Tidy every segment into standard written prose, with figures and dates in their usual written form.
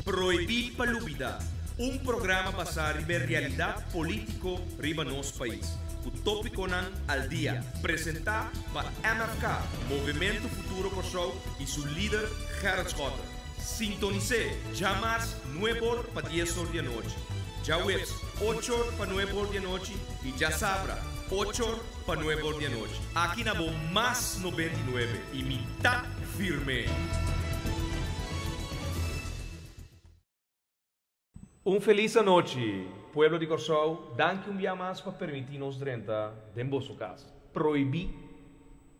Proibir Palúbida, um programa basado na realidade política riba nosso país. O tópico nan al dia, apresentado por MFK, Movimento Futuro Kosovo e seu líder Gerard Schotter. Sintonize, jamais 9 para 10 horas da noite. Já webs 8 para 9 horas da noite e já sabra 8 para 9 horas da noite. Aqui na Bo Mais 99 e mitad firme. Feliz noite, pueblo de Kosovo. Danke dia mais para permitir-nos renta de vossa casa. Proibir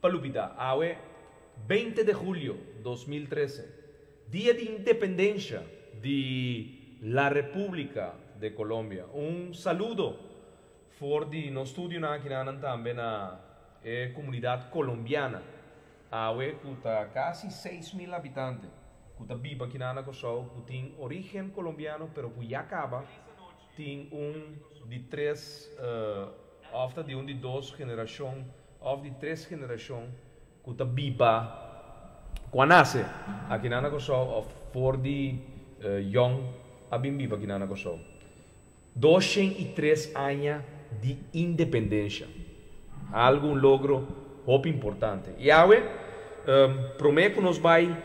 Palúbida, awe 20 de julho de 2013, dia de independência de la República de Colômbia. Saludo for de no estudio aqui também na comunidade colombiana. Awe kuta quase 6.000 habitantes. Que vive aqui na Kosovo, que tem origem colombiano, pero que já acaba, tem de três, ou de duas gerações, ou de três gerações, que vive, quando nasce aqui na Kosovo, ou for de young, vive aqui na Kosovo. 203 anos de independência. Algo logro muito importante. E agora, prometo que nos vai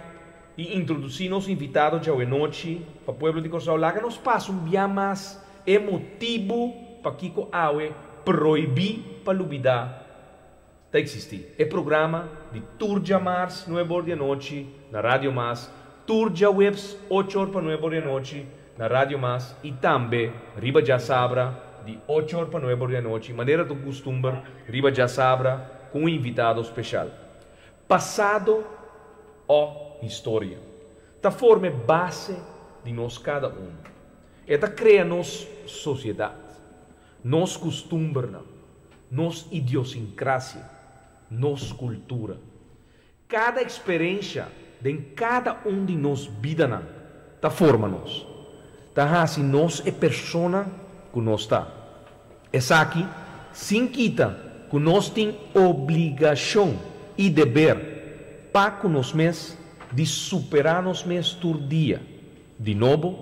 e introduzir nos invitados de noite para o povo de Kosovo. Lá que nos passa dia mais emotivo para que proibir Palúbida de existir. É programa de Turja Mars, 9 horas da noite, na Rádio Mas, Turja Webs, 8 horas para 9 horas da noite, na Rádio Mas, e também Riba Já Sabra, de 8 horas para 9 horas da noite, maneira do costume, Riba Já Sabra, com um invitado especial. Passado ou história. Da forma base de nós cada um. Ela cria nos sociedade, nos costumes, nos idiosincrasia, nos cultura. Cada experiência de cada um de nós vida da forma nós. Da assim nós é persona que nós está. Essa aqui, sem quita, que nós tem obrigação e dever para que nós mesmos de superar-nos mesmos todo dia, de novo,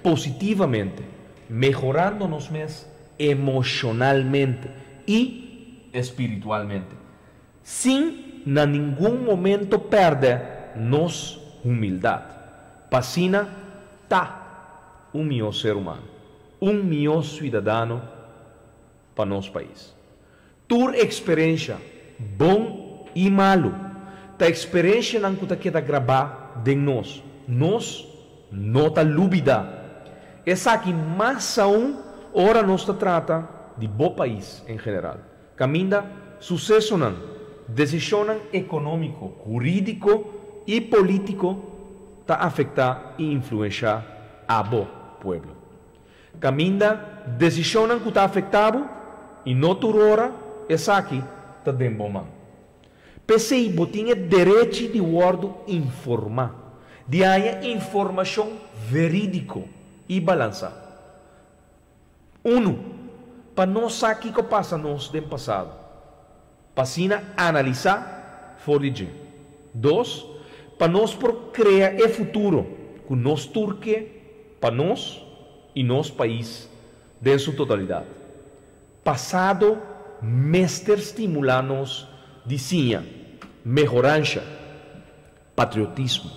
positivamente, melhorando-nos mesmos emocionalmente e espiritualmente, sem, em nenhum momento, perder nossa humildade. Passina, tá meu ser humano, meu cidadão para nosso país. Tua experiência, bom e malo, a experiência não que queda gravar de nós não está lúbida. Essa aqui mais ora nós trata de bom país em geral. Caminha sucesso não, decisão econômico, jurídico e político está afetar e influenciar a bom povo. Caminha decisão que está afetado e não hora essa aqui está de bom mão. PCI tinha direito de informar, de ter informação verídica e balançada. Para nós aqui que passa nos do passado, para analisar fora de. 2, para nós criar o futuro que nós turque para nós e nosso país em sua totalidade. Passado, mestre estimular-nos de melhorança, patriotismo,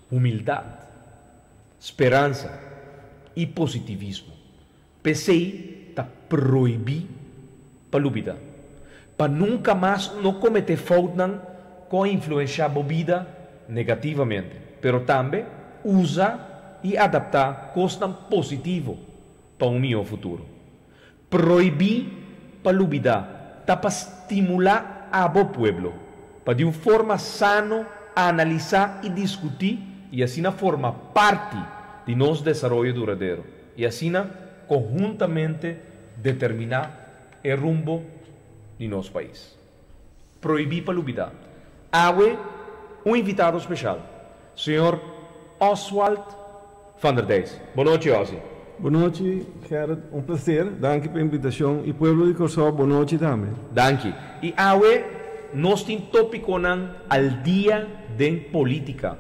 humildade, esperança e positivismo. PCI está proibir Palúbida, para nunca mais não cometer falta com influenciar a vida negativamente, pero também usa e adaptar coisas positivas para o meu futuro. Proibir Palúbida está para estimular a bom pueblo, para de uma forma sana analisar e discutir e assim forma parte de nosso desenvolvimento duradouro e assim conjuntamente determinar o rumbo de nosso país. Proibir Palúbida. Agora, invitado especial, Sr. Oswald van der Deys. Boa noite, Ossi. Boa noite, Gerard. Prazer. Danke pela invitação. E povo de Kosovo, boa noite também. Danke. E agora, nós temos tópico al dia de política,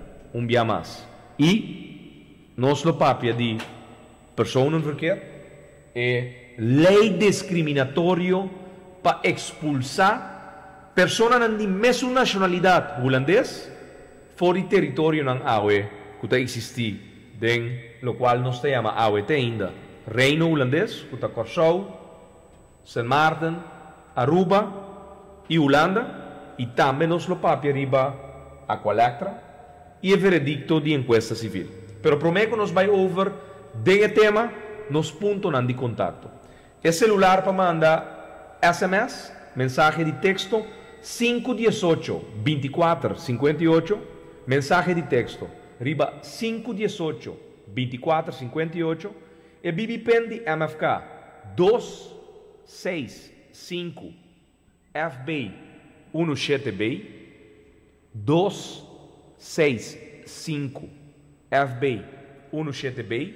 dia mais. E nós lo papia de personenverkeer e lei discriminatorio para expulsar personas de mesma nacionalidade holandês fora do território ng AUE que está existir, den lo qual nós te chama AUE ainda Reino holandês, que está Curaçao, Sint Maarten, Aruba e Holanda, e também nós lo papia riba Aqualectra e o veredicto de encuesta civil. Pero prometo que nos vai over de tema, nos puntos de contato. É celular para mandar SMS, mensagem de texto, 518-2458, mensagem de texto, riba 518-2458, e BBPen de MFK, 265 FB 17B, 265 FB 17B,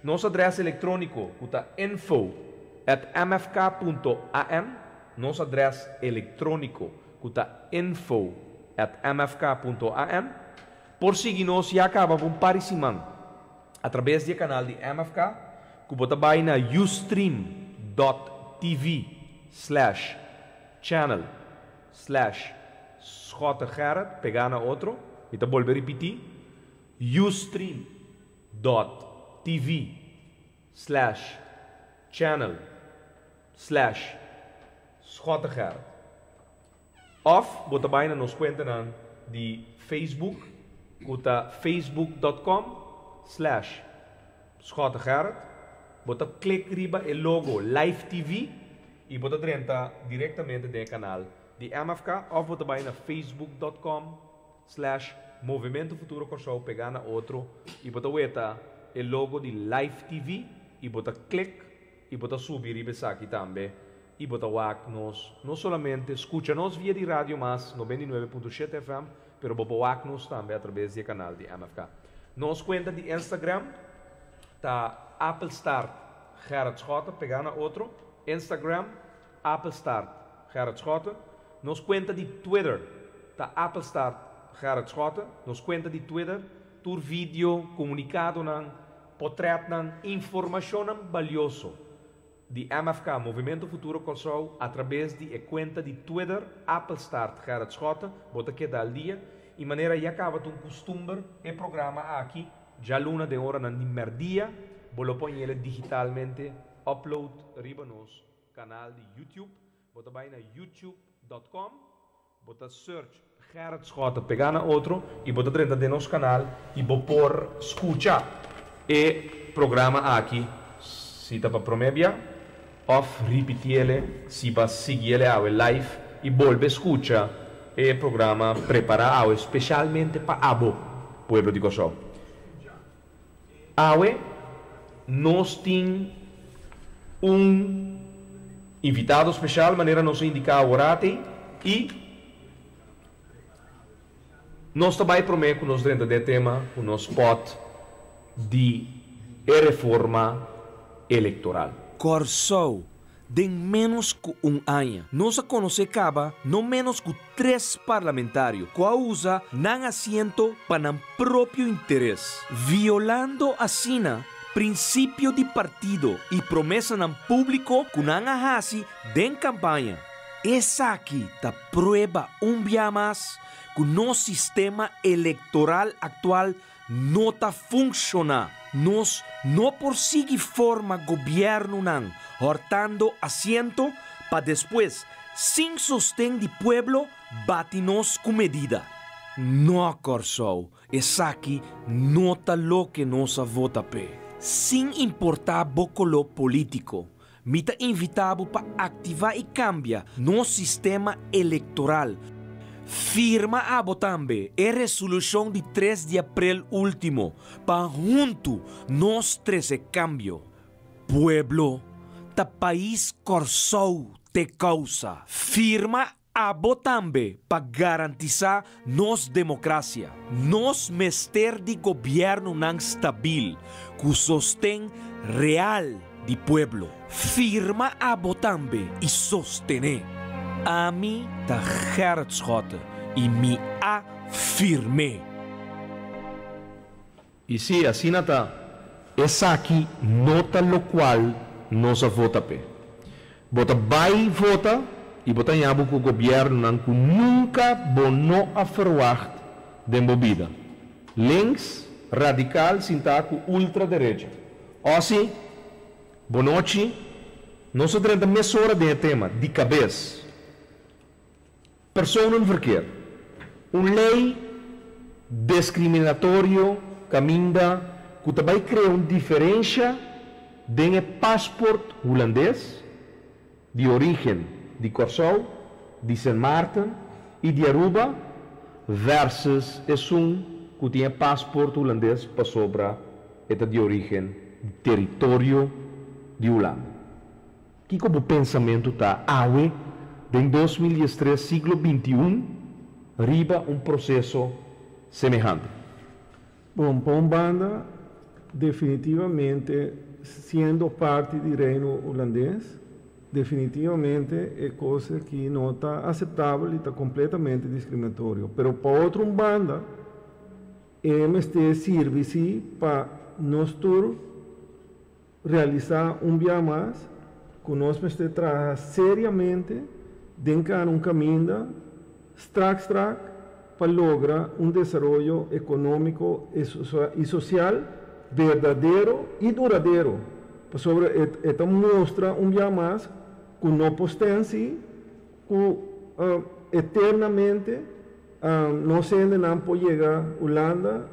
nosso endereço eletrônico é info@mfk.am, nosso endereço eletrônico é info@mfk.am. Por seguir-nos e acaba com parecimento através do canal de MFK, que você vai na ustream.tv/channel/Schotte pegar na outro, e te volver a repetir, ustream.tv/channel/Schotte. Of, você vai na nos conta de Facebook, que é facebook.com/Schotte. Você clica riba o logo Live TV e você entra diretamente no canal de MFK, ou você vai na facebook.com/Movimento Futuro Curaçao, pegar na outro e você vê o logo de Live TV e você clica e você subir riba aqui também e você vai nos não somente escuta nos via de rádio, mas 99.7 FM, pero você vai nos também através do canal de MFK. Nos conta de Instagram tá Apple Start Gerard Schotte, pegar na outro, Instagram, Apple Start Gerard Schotte, nos conta de Twitter, tá Apple Start Gerard Schotte, nos conta de Twitter, tur vídeo, comunicado, portrait, informação valioso de MFK, Movimento Futuro Curaçao, através de conta de Twitter, Apple Start Gerard Schotte, bota que dá al dia, e maneira já acaba um costume, e programa aqui, já luna de hora no dia, vou pôr ele digitalmente, upload riba nos canal de YouTube, bota vai na youtube.com, bota search Gerard Schotte, pegar na outro, e bota dentro de nosso canal, e vou pôr escutar e programa aqui, se tá para promédia, of repetir ele, se para seguir ele ao live, e volve escutar e programa preparado especialmente para abo, pueblo de Curaçao. Awe, nós temos invitado especial, maneira nos indicar agora, e nós também prometemos nos dentro do tema, o nosso spot de reforma eleitoral. Curaçao, de menos que ano, nós conhecemos no menos que 3 parlamentários que usam não assento para o próprio interesse, violando assim princípio de partido e promessa no público que não hasi de campanha. Essa aqui está prueba dia mais que o nosso sistema eleitoral atual não está funcionando. Nós não por seguir forma governo não, hortando assento para depois, sem sostén de pueblo, bate-nos com medida. Não, Curaçao, essa aqui não está lo que nós vota pé. Sem importar bocolo político, me está invitado para ativar e cambiar nosso sistema eleitoral. Firma a botambe a resolução de 3 de abril último, para junto nós treze cambio. Pueblo, ta país Curaçao te causa. Firma a botambe para garantizar nos democracia. Nos mester de governo não stabil, que sostém real de pueblo. Firma a botambe e sostener. A mim da Gerard Schotte e me afirmei. E se assim não está, essa aqui nota lo qual nós vota pe. Bota vai vota e bota em abo que o governo não nunca bono a verwacht de movida. Links, radical, sintaco, ultraderecha. Assim, boa noite. Nós temos meia hora de tema, de cabeça. Pessoa no verkeer. Uma lei discriminatória caminha que também cria uma diferença de passaporte holandês de origem de Curaçao, de Sint Maarten e de Aruba versus que tem passaporte holandês para sobre de origem território de Holanda. Que como pensamento está awe em 2003, século XXI, arriba um processo semelhante? Bom, Pombanda, definitivamente, sendo parte do reino holandês, definitivamente é coisa que não está aceitável e está completamente discriminatório. Mas para outra banda, este serve para nós realizar dia mais, que nós trabalhar seriamente dentro de caminho para lograr desenvolvimento econômico e social verdadeiro e duradouro. Sobre esta mostra dia mais que não podemos que eternamente nós ainda não podemos chegar a Holanda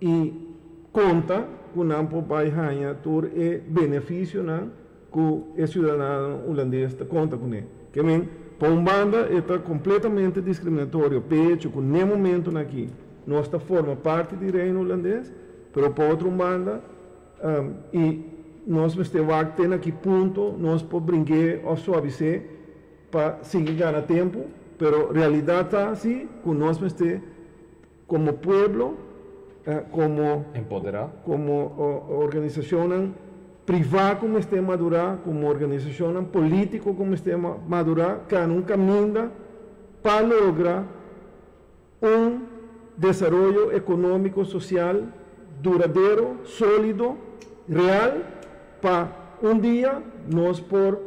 e conta que não podemos ganhar todo o benefício que o cidadão holandês conta com ele. Que para uma banda está completamente discriminatório, pecho que nem momento aqui nós forma parte do reino holandês, mas para outra banda e nós temos que ter aqui ponto, nós podemos brincar ou suavizar para seguir ganhando tempo, mas a realidade está assim, que nós como povo, como empoderar, como organização privada como madurar, como organização política como madurar, que caminho para lograr desenvolvimento econômico, social, duradouro, sólido, real, para dia nós por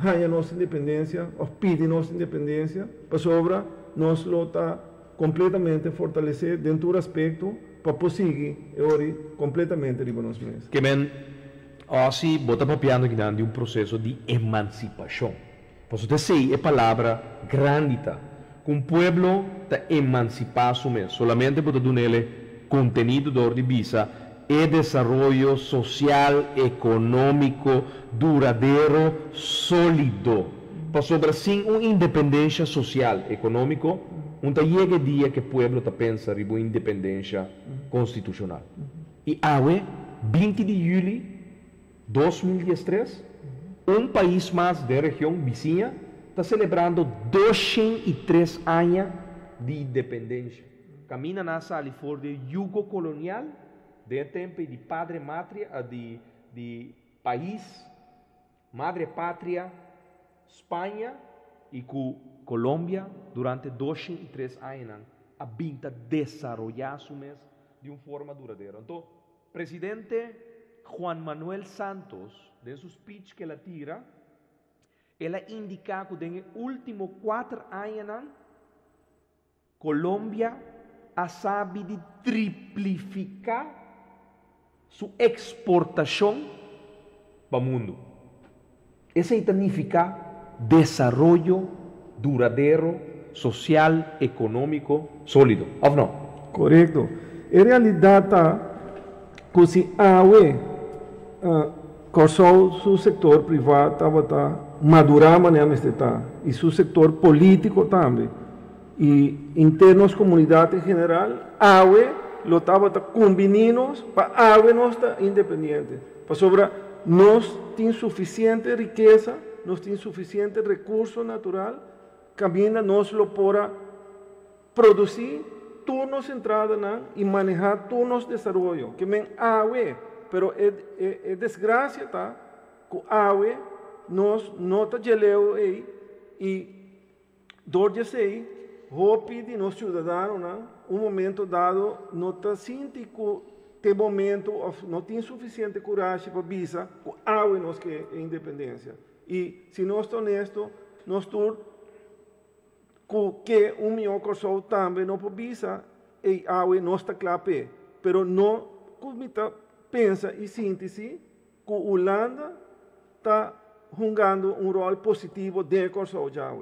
ganhar nossa independência, ou pedir nossa independência, para sobre nós lutar completamente fortalecer dentro do aspecto para conseguir completamente de nós mesmos. Que assim, bota papiando aqui de um processo de emancipação. Por isso, sei a palavra grandita. Um povo está emancipado mesmo. Solamente por dar nele conteúdo de ordem visa e desenvolvimento social, econômico, duradouro, sólido. Para sobre sim uma independência social, econômico, chega o dia que o povo está pensando em uma independência constitucional. E hoje, 20 de julho de 2013, país mais da região vizinha está celebrando 203 anos de independência. Camina nessa ali fora do jugo colonial, de tempo de padre mátria, de país, madre pátria, Espanha e Colômbia, durante 203 anos, a vinda desarrollar-se de uma forma duradoura. Então, o presidente Juan Manuel Santos, em seu speech que ele tira, ele indica que nos últimos 4 anos, Colômbia ha sabido triplificar sua exportação para o mundo. Isso significa desenvolvimento duradouro, social, econômico, sólido. Ou não? Correto. Em realidade, que se o setor privado estava madurar maneira está e o setor político também. E em termos comunidade em geral, lo estava combinando para nós estar independente. Para sobre nós temos suficiente riqueza, nós temos suficiente recurso natural, caminha nós lo para produzir turnos entrada e manejar turnos de desenvolvimento. Que men pero é desgraça tá, que nós não está geleu aí e dor de sei, hope de nós cidadãos um momento dado, não está sentindo que momento não tem suficiente coragem para avisar que há nós que é independência. E se nós estamos honestos, nós estamos que melhor coisa também não pode avisar e há não está claro, pero não como pensa e sente-se que a Holanda está jogando rol positivo de coisa já.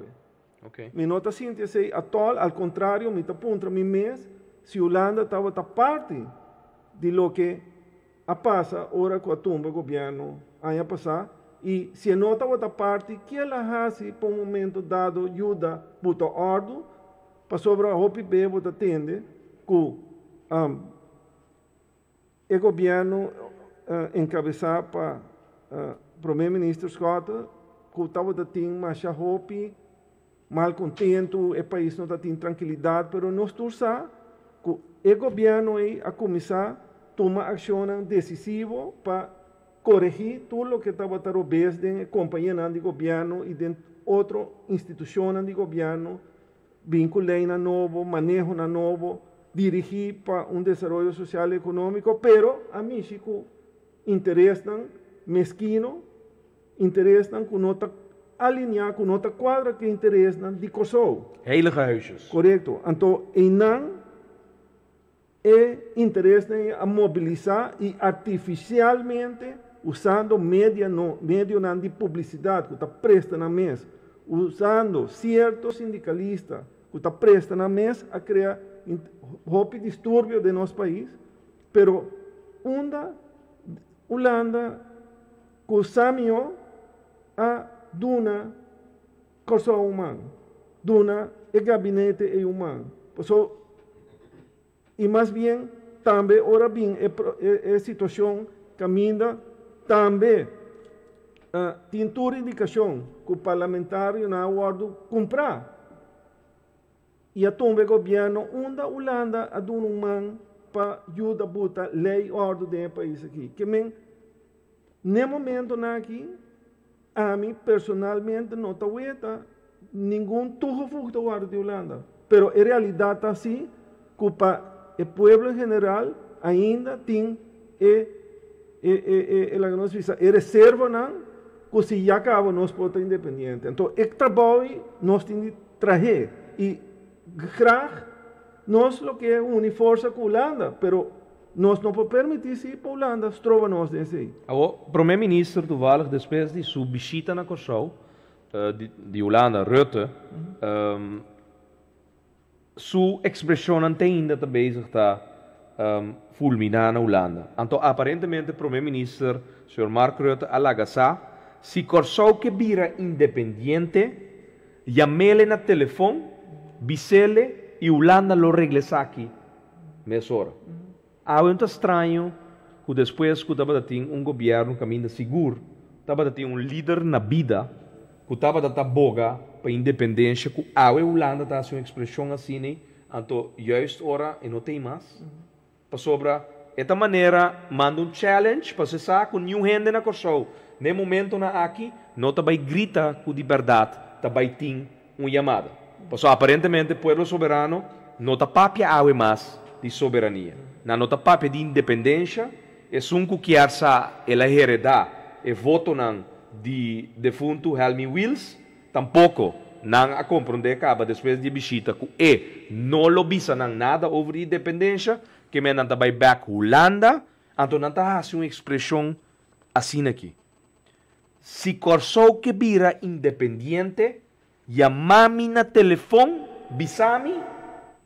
Okay. Me nota sente-se atual, ao contrário, me está apontando me mês, se a Holanda estava parte de lo que passa ora com a tumba governo ano passado e se não estava parte que ela faz por um momento dado ajuda para a ordem para sobre a OPB para atender que o governo encabeçado para o primeiro-ministro Scott que estava tendo mais hope mal contento o país não está tendo tranquilidade mas nós torçamos que o governo a começar toma ação decisiva para corrigir tudo o que estava obedecendo de companhia de governo e de outras instituições de governo, vinculando novo, manejo novo, dirigir para desenvolvimento social e econômico, pero a mim chico interesse mesquino, interesse que não está alinhado, que não está quadra que interesse de coisas. Heilige huisjes. Correto. Então, não interesse em mobilizar e artificialmente usando média de publicidade que está presta na mesa, usando certos sindicalistas que está presta na mesa a criar distúrbio de nosso país, pero Holanda que usa a duna coisa humana, duna e gabinete é humano. E mais bem, também, ora bem, a situação caminha também tem toda indicação que o parlamentário na hora comprar. E a tombe governo, onde a Holanda a dona man para ajudar a botar lei e ordem do país aqui. Que men, no momento aqui, a mim personalmente não está vendo nenhum turro da ordem de Holanda. Pero a realidade está assim, que para o povo em geral ainda tem a reserva que se já acaba nós podemos independente. Então, o trabalho nós temos que trazer e graag nós o que é uma força com a Holanda, pero nós não podemos permitir se a Holanda se trova nós desse aí. O primeiro-ministro toevallig depois de sua visita na Kosovo de Holanda, Rutte, sua expressão ainda está bezig está fulminar na Holanda. Então, aparentemente, o primeiro-ministro, o Sr. Mark Rutte, alagasa, se Kosovo que vira independente, chamele na telefone, bisele e Holanda lo regresa aqui, nessa hora. Há muito estranho que depois que estava tendo governo caminho seguro, estava tendo líder na vida, que estava dando boga para a independência, que a Holanda está uma expressão assim, então, juist hora e não tem mais. Para sobra, esta maneira, manda challenge para se saber que nenhum gente na Kosovo, no momento na aqui, não está vai gritar com liberdade, está vai ter uma chamada. Porque aparentemente o povo soberano não está papia awe mais de soberania. Não está papia de independência, é um que ela heredar e voto de defunto Helmi Wills, tampouco não a compreender acaba depois de visita que não lobisa nada sobre independência, que me não vai back Holanda, então não está uma expressão assim aqui. Se Kosovo que vira independente, chamami na telefone, bisami,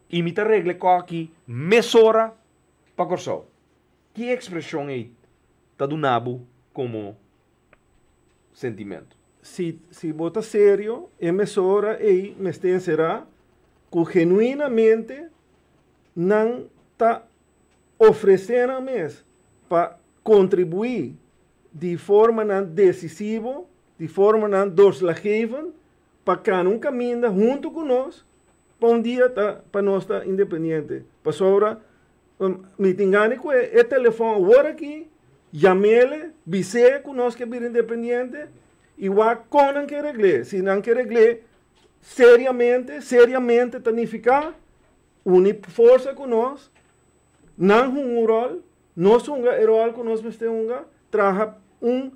e me regle aqui, mesora para Kosovo. Que expressão é está do nabo como sentimento? Se bota sério, é mesora e me será que genuinamente não está oferecendo a mes para contribuir de forma decisiva, de forma doorslaggevend, para cá um caminho junto conosco, para dia para nós estar independente. Para sobra, me engane com o telefone agora aqui, chamele, bise conosco que vir independente, e o conan que regle, se não que regle, seriamente, tanificar, une força com nós, não um rol, nós um rol com nós, traga um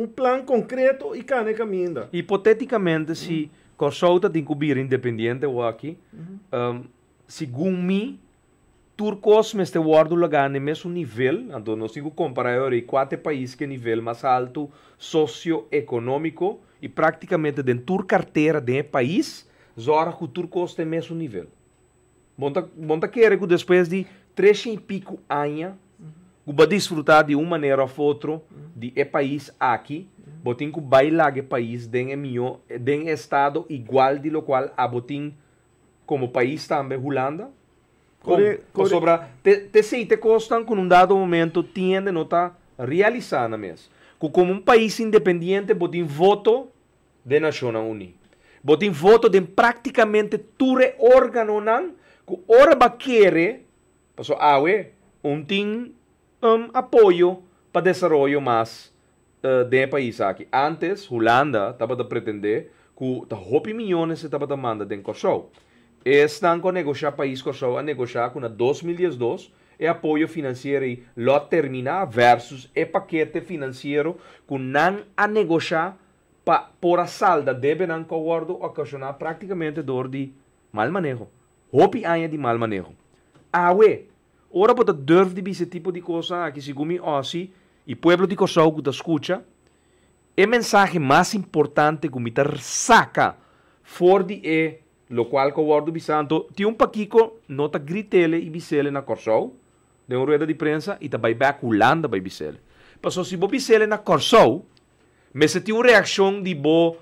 plano concreto e cane caminho. Hipoteticamente, se Kosovo tem que vir independente ou aqui, segundo mim, Turcos me está guardando lugar no mesmo nível, então nós temos que comparar aí 4 países que nível mais alto socioeconômico e praticamente dentro da carteira do país, zorra que o Turcos tem mesmo nível. Monta querer que depois de 3 e pico anos, que vai desfrutar de uma maneira ou outra de país aqui, botin que bailar o país dentro de estado igual de lo qual a botin como país também Holanda. Sobra te costan com um dado momento tiende não tá realizando mesmo. Como um país independente botin voto de Nações Unidas. Botin voto de praticamente todo órgão nan que ora ba querer, passo tem apoio para desenvolvimento mais de país aqui. Antes, Holanda estava a pretender que 8 milhões estava a mandar em Kosovo. Estão com negociar país Kosovo a negociar com 2012 e apoio financeiro e lo terminar versus e paquete financeiro que não a negociar por a salda deve não acordo ocasionar praticamente dor de mal manejo. 8 anos de mal manejo. Ora para durf de esse tipo de coisa aqui segundo assim e pueblo de Kosovo que escuta é mensagem mais importante que me saca for de lo qual que o bisanto tem paquico nota gritele e bisele na Kosovo de uma rueda de prensa e também back Holanda by bisele. Passou se bo bisele na Kosovo, mas se tem uma reação de bo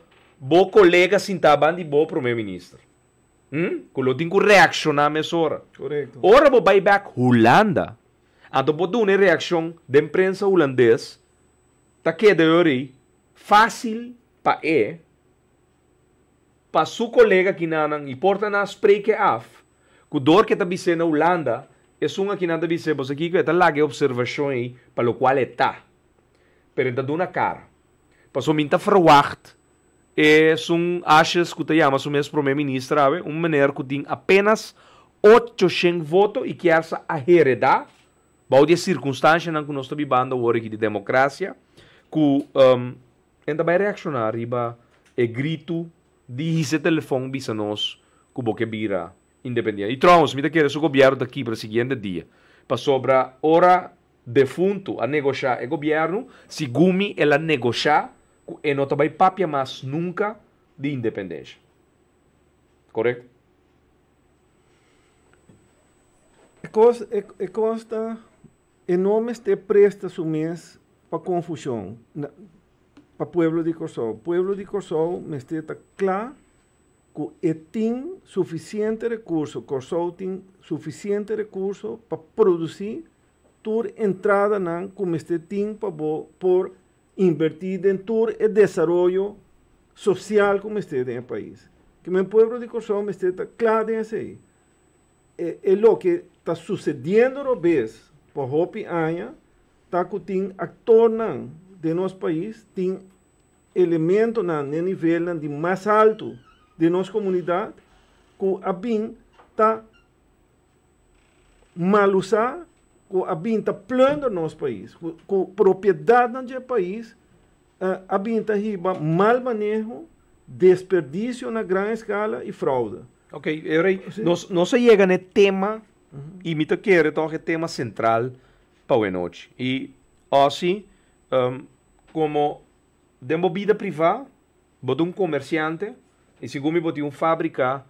colega sintaban de bo primeiro-ministro. Quando tem que reaccionar mais hora. Correto. Ora bo vai back Holanda. Então bo uma reação da imprensa holandês tá que de ori fácil para seu colega que não importa na spreken af. Que dor que tá bise na Holanda é uma que não tá bise, pois aqui que tá lá que observação aí para o qual está. Pero tá dando cara. Passou minta verwacht achas que te chama o mesmo primeiro-ministro, maneira que tem apenas 800 votos e que essa a heredar, bao de circunstância que nós estamos vivendo agora aqui de democracia, que ainda vai reaccionar riba e grito de esse telefone bisa nós que boque vira independente. E trouxe, me quer o governo daqui para o seguinte dia, para sobra hora defunto a negociar o governo, se gumi ela negociar e não vai papia mais nunca de independência. Correto? Consta enormes te presta su mês para confusão para o povo de Kosovo. O povo de Kosovo me está claro que tem suficiente recurso, Kosovo tem suficiente recurso para produzir toda entrada como este tem por invertir em todo o desenvolvimento social como este em o país. Que o povo de Kosovo me está claro nisso aí. É o que está sucedendo no vez por hopi anos, está que tem ator de nosso país, tem elemento no nível de mais alto de nossa comunidade, que a BIM está mal usado, que a BIM está plano no nosso país, que a propriedade do país, a BIM está riba mal manejo, desperdício na grande escala e fraude. Ok, nós chega no tema, e me quero tocar o tema central para a noite. E assim, como de vida privada, botou um comerciante, e segundo me botou uma fábrica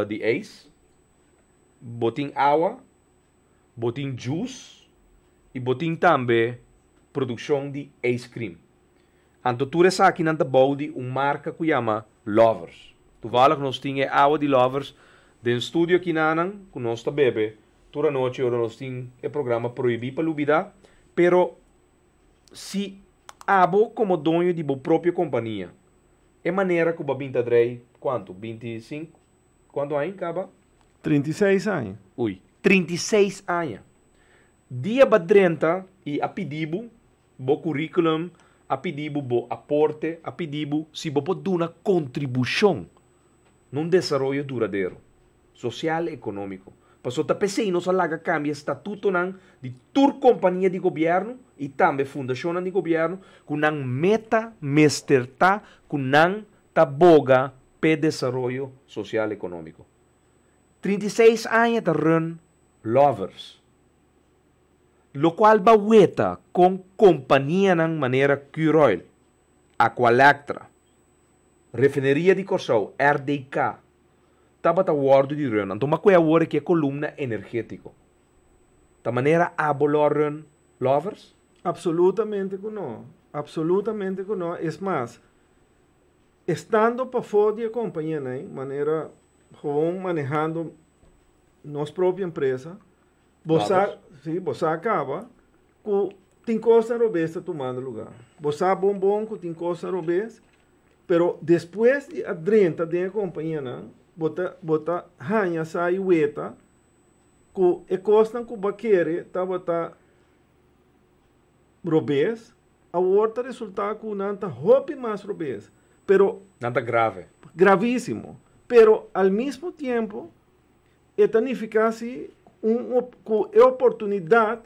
de ex, botou água, botou juice, e botou também produção de ice cream. Então, tu essa aqui na balde uma marca que chama Lovers. Toevallig nós temos água de Lovers do estúdio aqui na que nós está bebe. Toda noite nós temos o programa proibido para lubida, pero se abo como dono de sua própria companhia, é maneira que o babinta drei quanto? 25? Quanto aí acaba? 36 anos. Ui, 36 anos. Dia badrenta e a pedido, bo currículum, a pedido bo aporte, a pedido se bo pode dar uma contribuição num desenvolvimento duradouro, social e econômico. Passou a PCI nos alaga cambia estatuto nan de tur companhia de governo e também fundação de governo com nan meta mesterta com nan taboga pe desenvolvimento social e econômico. 36 anos de run lovers. Lo qual baweta com companhia nan maneira Curoil, Aqualectra, Refineria de Corsau, RDK, tabata wardo di run. Então, mas qual é a hora que é coluna energético? Da maneira abolor run lovers? Absolutamente que não. Absolutamente que não. É mais, estando para fora da companhia, né, maneira, manejando nossa própria empresa, você acaba com tem coisa robesta tomando lugar. Você é bom que tem coisa robesta, pero depois de adrenta da companhia, né, bota hanha sai ueta, que é coisa que você quer, tá bota robes, a outra resulta que não tá hopi mais robes, pero nada grave. Gravíssimo. Pero al mesmo tempo, significa uma oportunidade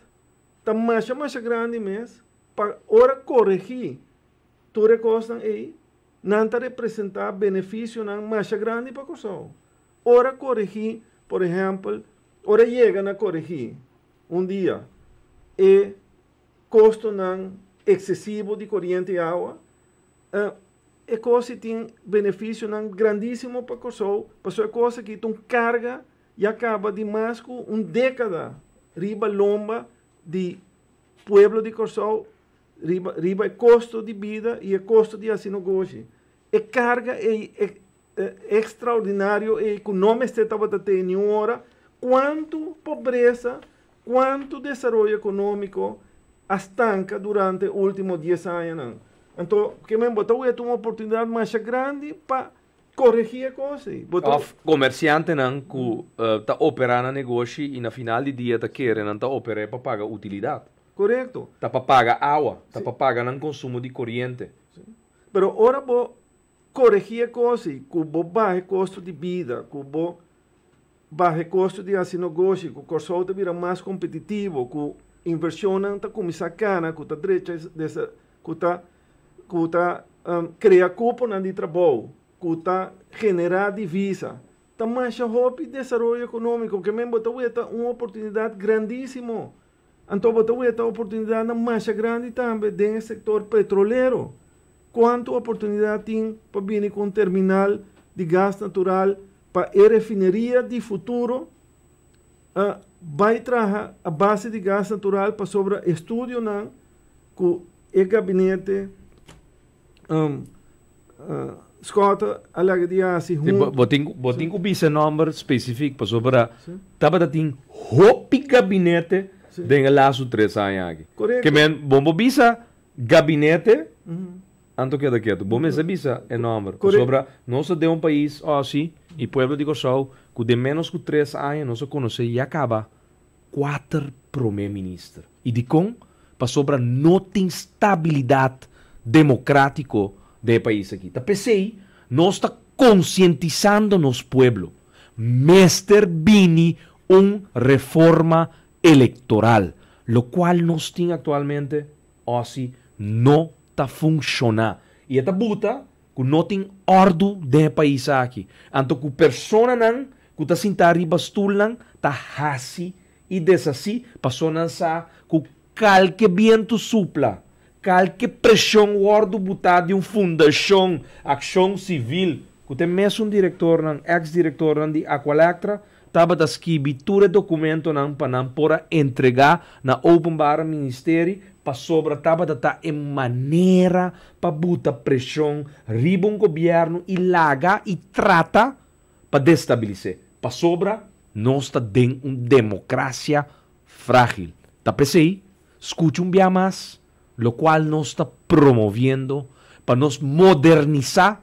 tá mais grande mesmo para ora corrigir toda coisa aí, não tá representar benefício não mais grande para o ora corrigir, por exemplo, ora chega a corrigir dia e custo não excessivo de corrente e água, é coisa que tem benefício não grandíssimo para o pessoal, é coisa que tem carga e acaba de mais com década riba lomba de pueblo de Corsau, riba custo de vida e custo de negócio. É carga é extraordinário e econômico que estava tendo em hora, quanto pobreza, quanto desenvolvimento econômico estanca durante os últimos 10 anos. Então, que me botou uma oportunidade mais grande para corrigir a coisa. Of comerciante não que está operando negócio e na final do dia está querendo não está operando para pagar utilidade. Correto. Está para pagar água, está para pagar não consumo de corrente. Pero ora vou corrigir a coisa, que vou baixar custo de vida, que vou baixar custo de negócio, que o Corsau está vira mais competitivo, que a inversão não está começando a cana, que está direita dessa, que está criar cupom de trabalho, que está generar divisa, está mais rápido desenvolvimento econômico, que mesmo botou uma oportunidade grandíssima. Então botou uma oportunidade mais grande também dentro do setor petroleiro. Quanta oportunidade tem para vir com um terminal de gás natural para a refineria de futuro, vai trazer a base de gás natural para sobre estudo não, que o gabinete Scott alaga dia assim botin ku bisa number específico para sobre taba tem hopi gabinete den laço 3 anos aqui que men bombo bisa gabinete anto que daqui bom mas bisa é número sobre nosso de país assim e pueblo de Corsau que de menos que 3 anos não se conhece e acaba 4 primeiro-ministro e de com para sobre não tem estabilidade democrático do país aqui. Tá pensei, nós está conscientizando nos pueblo. Mester Bini reforma eleitoral, lo qual nós tem atualmente, assim, não está funcionando. E esta buta, que não tem ordem do país aqui. Então, que persona não, que está sentada riba stool não, está hasi e desassi, passou não sa, que qualquer viento supla, qualquer pressão guardo botar de uma fundação, ação civil, que tem mesmo diretor, ex-diretor de Aqualectra, estava a escrever todo documento para não poder entregar na Open Bar Ministério, para sobre estava a estar em maneira para botar pressão, riba um governo e laga e trata para destabilizar. Para sobre, nós está dentro uma democracia frágil. Tá pensei? Escute bem mais, lo qual nos está promoviendo para nos modernizar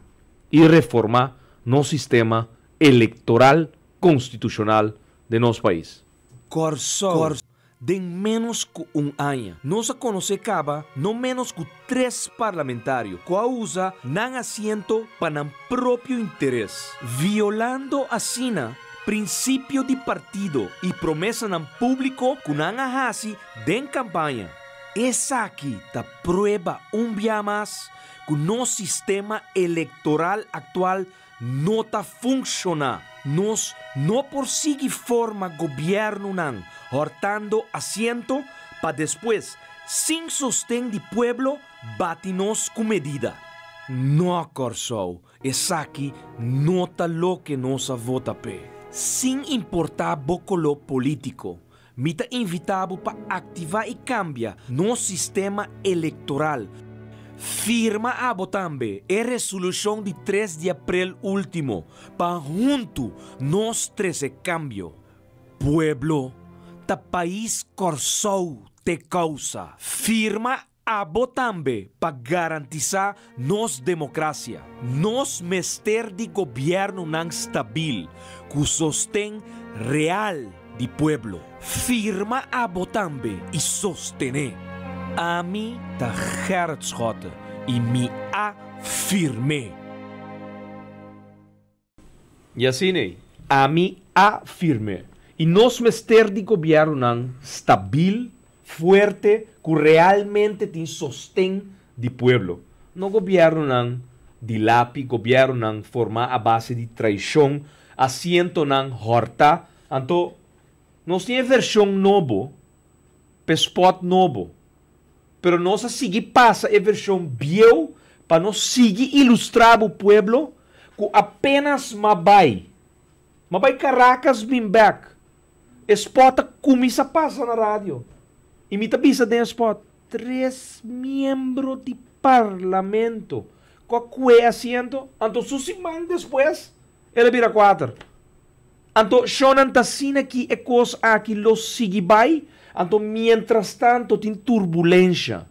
y reformar nuestro sistema electoral constitucional de nuestro país. Corsau, de menos que año, no se conoce caba, no menos que 3 parlamentarios, que usa nan asiento para nan propio interés, violando asina princípio de partido e promessa nam público que não hasi den campanha. Essa aqui tá prueba dia mais que o nosso sistema eleitoral atual não tá funcionando. Nós não prosseguir forma governo não, hortando assento para depois, sem sostém de pueblo, bate-nos com medida. Não, Corsou, essa aqui não tá lo que nossa vota pé. Sem importar bocolo político, me tá invitado para ativar e cambiar nosso sistema eleitoral. Firma a botambe a resolução de 3 de abril último, para junto nós 13 cambio. Pueblo, ta país Corsou te causa. Firma a botambe para garantizar nos democracia. Nos mester de governo não stabil, que sostém real de pueblo. Firma a botambe e sostener. A mim ta hertschotte e me afirme. E assim, né? A mim afirme. E nós mester de governo não stabil, fuerte, que realmente tem sostém de pueblo. No governo não de lápis, governo não forma a base de traição, assento não horta. Então, nós temos versão novo, spot novo. Pero nós seguir passa a versão biel para nós seguir ilustrar o pueblo com apenas Mabay Caracas Bimbek. Spot começa a passar na rádio. E me tabisa de spot. 3 membros de parlamento. Qual é assento? Então, susimang depois, ele vira 4. Então, shonan tasina que é coisa aqui los sigibay. Então, mientras tanto, tem turbulência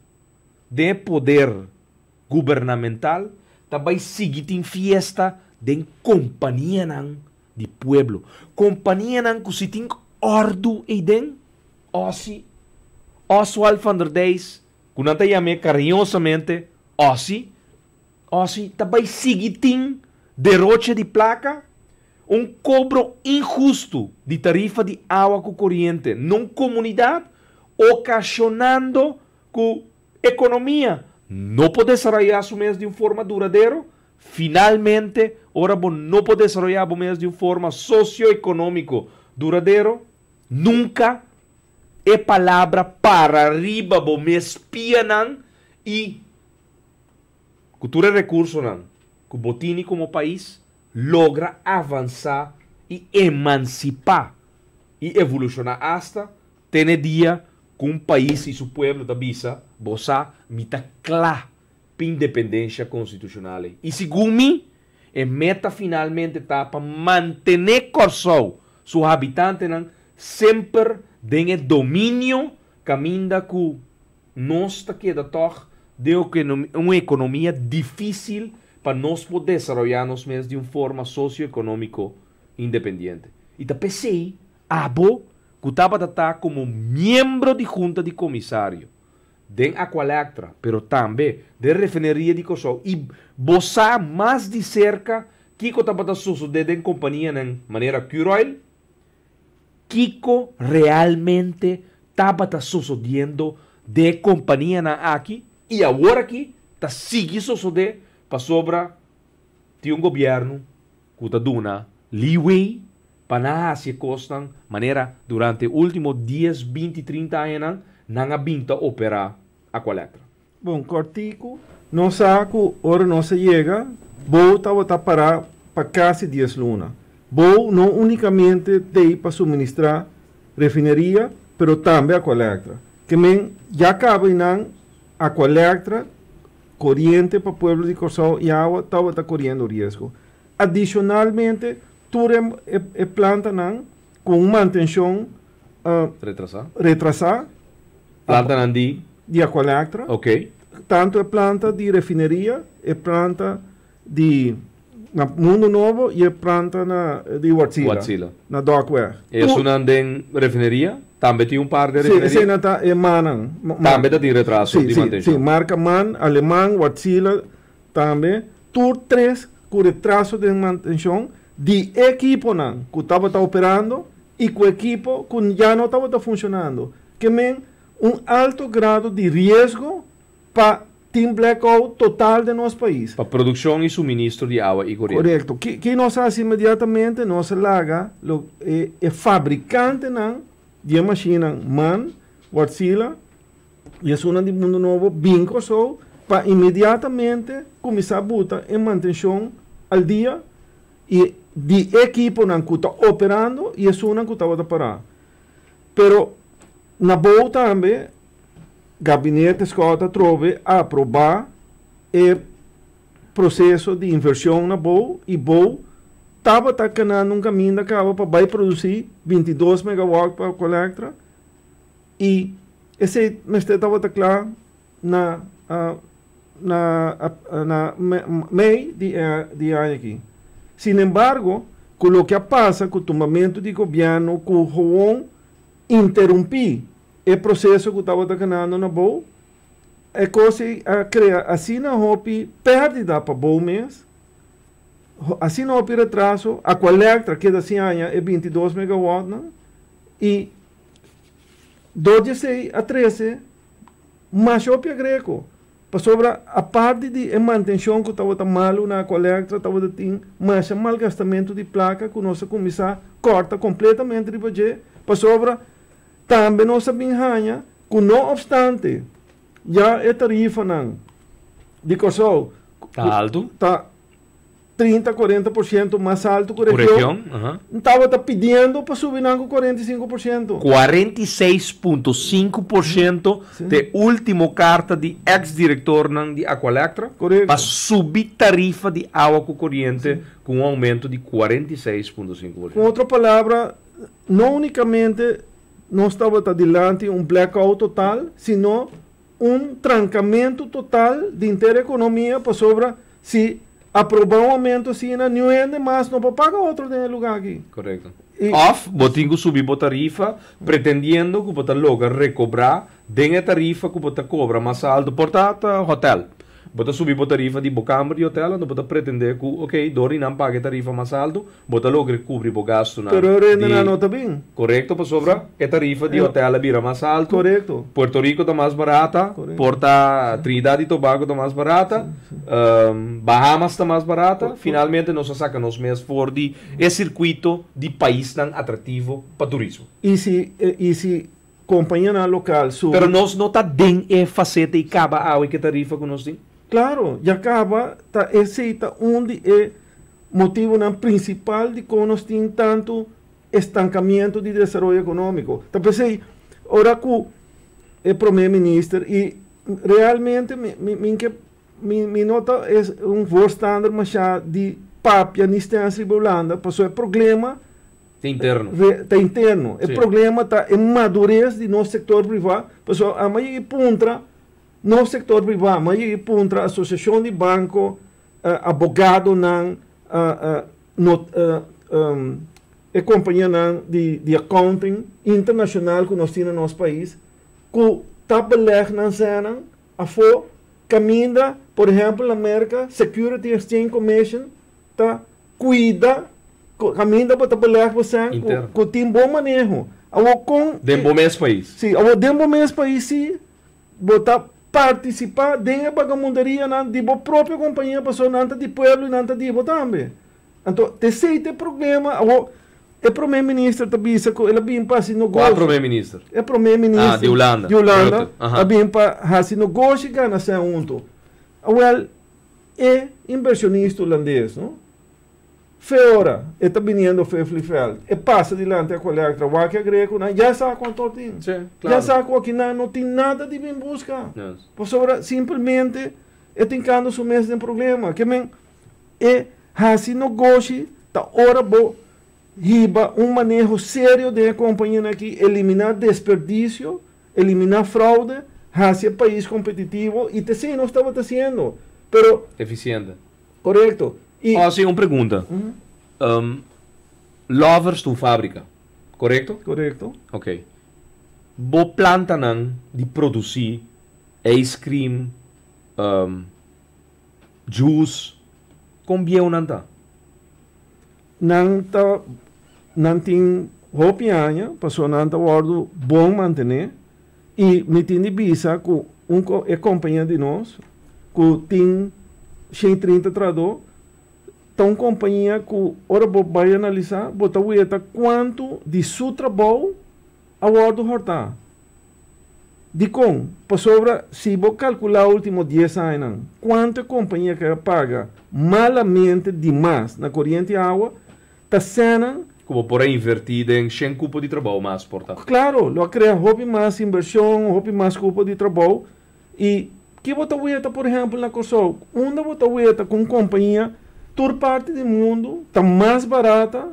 de poder governamental, também sigue tem fiesta de companhia de pueblo. Companhia que se tem ordo e den, Oswald van der Deis, que não te chame carinhosamente, também sigue tem derroche de placa, cobro injusto de tarifa de água corrente numa comunidade, ocasionando que a economia não pode desarrollar su mês de uma forma duradoura. Finalmente, ora não pode desarrollar o mês de uma forma socioeconômica duradoura. Nunca é palavra para arriba, o mês pianan e cultura recurso não. Que o botini como país logra avançar e emancipar e evolucionar hasta ter dia com o país e seu povo da bisa bossa mita clara independência constitucional. E segundo mim, a meta finalmente está para manter Corsou, seus habitantes sempre tem domínio caminho que nós queda toch de uma economia difícil para nós poder desarrollar-nos mesmo de uma forma socioeconômica independente. E da PCI, abo, que estava como membro de junta de comissário, de Aqualectra, pero também de refineria de Corsou, e boçar mais de cerca Kiko estava sucedendo em companhia de maneira cruel, Kiko realmente estava sucedendo de companhia aqui, e agora aqui está seguindo sucedendo para sobra de governo que está dando leeway para se costam maneira durante os últimos 10, 20, 30 anos não vinta operar a coleta. Bom, cortico, não saco, hora não se chega, vou estar para quase 10 lunas. Vou não unicamente ter para suministrar refineria, mas também a coleta. Que já cabe a coleta corriente para o povo de Corsou e a água está correndo risco. Adicionalmente, tudo é planta com manutenção retrasada. Planta de Aqualectra. Ok. Tanto é planta de refineria, é planta de Mundo Novo e é planta de Wärtsilä. Na Dockweg. E isso não tem refineria? Também tem par de refineria? Sim, é Manan. Também tem retraso de manutenção? Sim, marca MAN, alemão, Wärtsilä, também. Tur 3, com retraso de manutenção, de equipo não, que estava operando e com o equipo que já não estava funcionando. Que men alto grado de risco para team blackout total de nosso país. Para produção e suministro de água e corrente. Correto. Que nós fazemos imediatamente, nós laga o fabricante não, de máquina man, Wärtsilä, e é uma de mundo novo, bingo só, para imediatamente começar a botar em manutenção al dia e de equipo não que está operando e é uma que está parar. Pero na boa também, gabinete escota trove a aprovar o processo de inversão na boa e boa estava ganhando um caminho da cava para vai produzir 22 megawatts para a coleta e esse estava claro na meio de ano aqui. Sin embargo, com o que passa com o tomamento de governo, com o João interromper o processo que estava ganhando na boa, é coisa a criar assim na hopi perdida para bom mês, assim na hopi retraso, a coleta que da cianha é 22 megawatts, não? E 12 a 13, mais hopi a greco. Para sobra a parte de manutenção que estava mal na coleta, estava tendo mais malgastamento de placa que nós começar a cortar completamente de budget. Para sobra também nós sabemos que não obstante já a tarifa não de corsol Está alto. está 30-40% mais alto que a Região. estava pedindo para subir com 45%. 46,5% de último carta de ex-diretor de Aqualectra Correto. para subir tarifa de água com corrente com um aumento de 46,5%. Com outra palavra, não unicamente não estava adiante um blackout total, sino um trancamento total de inteira economia para sobra se aprovar um aumento assim, não é mais, não para pagar outro de lugar aqui. Correto. E- Of, botinho subir a tarifa, pretendendo que você logo recobrar den a tarifa que você cobra mais alto, portanto, hotel. Você subir a tarifa de bocambre de hotel, não você pretender que, ok, Dori não paga a tarifa mais alto, você logo recobre o gasto. Pero renda não está bem. Correto, para sobra, a tarifa de hotel vira mais alto. Correto. Puerto Rico está mais barata, Correto. Porta Trinidad e Tobago está mais barata, Bahamas está mais barata. Finalmente, nós sacamos mais fora de esse circuito de país tão atrativo para turismo. E se companhia local sube, Pero nós não está dentro de faceta e acaba a que tarifa que nós temos. claro, já acaba, esse é onde é motivo principal de que nós temos tanto estancamento de desenvolvimento econômico. Então, pensei, ora que o primeiro-ministro, e realmente, minha nota é voz standard, mas já de papia, instância de Holanda, passou o problema Interno. está interno. Sim. O problema está em madurez de nosso setor privado. Pessoal, a maioria puntra no sector privado, a maioria puntra associação de banco, abogado não, e companhia não de accounting internacional que nós temos no nosso país, que está belegado na cena, a for caminha, por exemplo, na América, Security Exchange Commission, está cuida caminho para trabalhar com você, com tem bom manejo. Dentro do mesmo país. Sim, dentro do mesmo país, sim, botar participar dentro da bagamundaria de boa própria companhia, pessoa nanta de pueblo e nanta de boa também. Então, tem problema, o primeiro-ministro também disse que ele vem para assim no Qual primeiro-ministro? É primeiro-ministro de Holanda. De Holanda, vem para assim no gosto e ganha esse assunto. Well, é inversionista holandês, não? Feora, está vindo Flifeld, e passa adiante a colher trabalho que é greco, já sabe quanto tem. Sim, claro. Já sabe que não tem nada de bem buscar. Yes. Por sobre, simplesmente, tem cando su mesmo problema. Que men, assim no gosto, tá hora bo, riba manejo sério de companhia aqui, eliminar desperdício, eliminar fraude, assim país competitivo, e te sei, não estava fazendo. Pero, Eficiente. correto. E, Sim, uma pergunta. Lovers tu fábrica, correto? correto. Ok. Bo planta não de produzir ice cream, juice, com bien não tá? não tem roupa passou não tá guardo bom manter e me tem de visa com é companhia de nós que tem 130 trador então companhia que ora vai analisar botar quanto de seu trabalho a guardo hortar de com sobra se vou calcular os últimos 10 anos quanto a companhia que paga malamente demais na corrente água está sendo como por invertir em 100 cupos de trabalho mais, portanto. Claro, lo crea hobby mais inversão, hobby mais cupo de trabalho. E que bota por exemplo, na Corsol, onde bota com companhia, toda parte do mundo está mais barata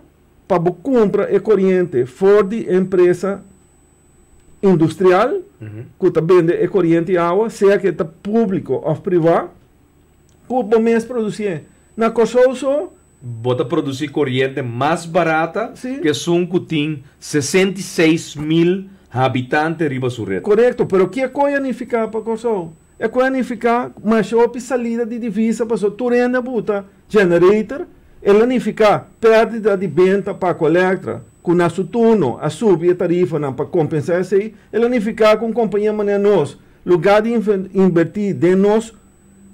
para comprar a corrente fora de empresa industrial, que está vende a corrente e água, seja que está público ou privado, que o mês produzir. Na Corsol só, bota produzir corrente mais barata Sim. que são que tem 66 mil habitantes riba sua rede. Correto, pero o que é coianificar para Corsol? É coianificar mais shop salida de divisa para sua turenda buta generator, ele unificar perda de venda para a coleta, com nosso turno a subir a tarifa para compensar isso aí, ele unificar com companhia maneira nós, lugar de invertir de nós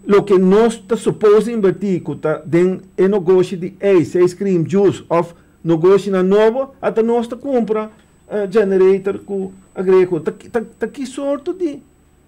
lo que nós está suposto invertir que está dentro do negócio de ice cream, juice, of negócio na novo, até nós está compra generator com agrícola. Está que sorte de...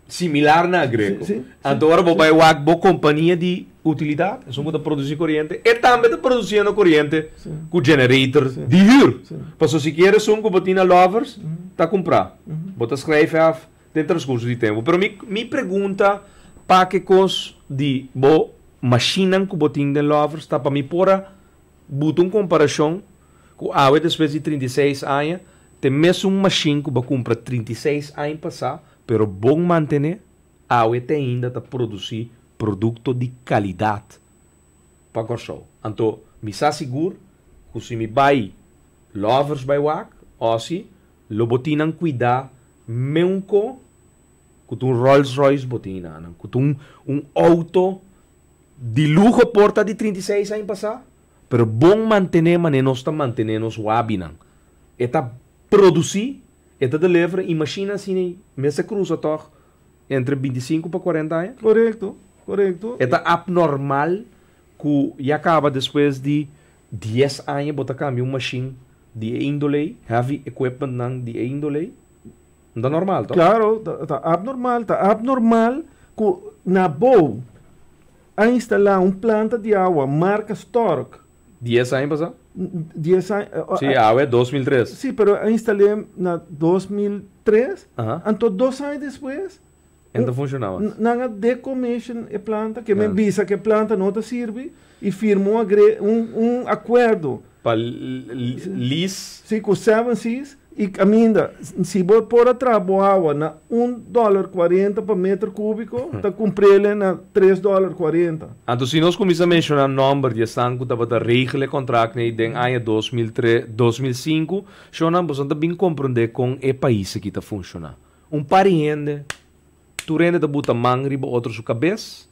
Similar na agrícola. Sim. Agora vou vai uma boa companhia de utilidade, são que produzir corrente, e também está produzindo corrente com generator de hur. Para se quer são que botina lovers, está comprar. Bota escrever dentro dos cursos de tempo. Pero me pergunta para que coisa de bo machina que botin de lovers está para me pôr botar comparação com a depois de 36 anos tem mesmo uma machine que vai comprar 36 anos passar pero bom manter a tem ainda a produzir produto de qualidade para Corsol. Então me está seguro que se me vai lovers vai wak ou se lo botinan cuidar mesmo que um Rolls Royce botina, que um auto de luxo porta de 36 anos passar, pero bom manter, mas nós está mantendo os wabinan. Eta produzir, eta deliver, imagina assim, mesa cruza toch entre 25 para 40 anos. Correto. Eta abnormal que já acaba depois de 10 anos bota cambio uma machine de índole, heavy equipment de índole. Não é normal, tá? Claro, está abnormal que na boa a instalar planta de água marca Stork. 10 anos passar? 10 anos. Sim, a água é 2003. Sim, pero a instalei na 2003. Então 2 anos depois. Ainda funcionava. Não decommission a planta, que me avisa que a planta não serve e firmou um acordo. Para lease. Sim, com 7 Seas. E ainda, se você pôr atrás a água na $1,40 por metro cúbico, está cumprindo na $3,40. Então, se nós começamos a mencionar o número de sangue que estava a regra contrato em ano 2005, já não podemos bem compreender com o país que está funcionando. Pariente, tu rende da buta mangri para outro sua cabeça,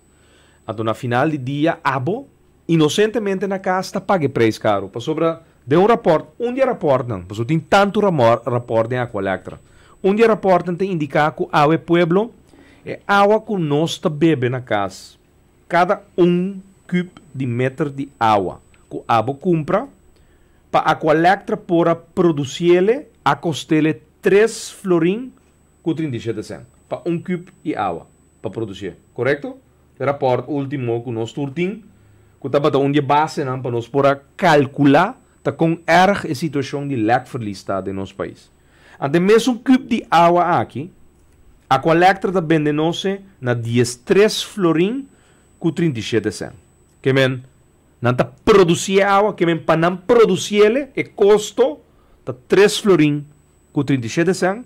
então, na final do dia, abo, inocentemente na casa, está pague preço caro. Para sobra de rapport, dia raportam, porque tem tanto rapport em Aqualectra. Dia raportam tem indicar que a água pueblo é água que nós bebe na casa. Cada cube de metro de água que a água compra, para Aqualectra para produzir a costele 3 florin com 37 cent. Para cube de água para produzir. Correto? O rapport último que nós turtim, que está para base para nós para calcular tá com erg a situação de lekverlies de nosso país. Ante mesmo cube de água aqui, a Aqualectra está vendendo na 13 florin com 37 cent. Que men não tá produzir água, que men para não produzir ele, o custo tá 3 florin com 37 cent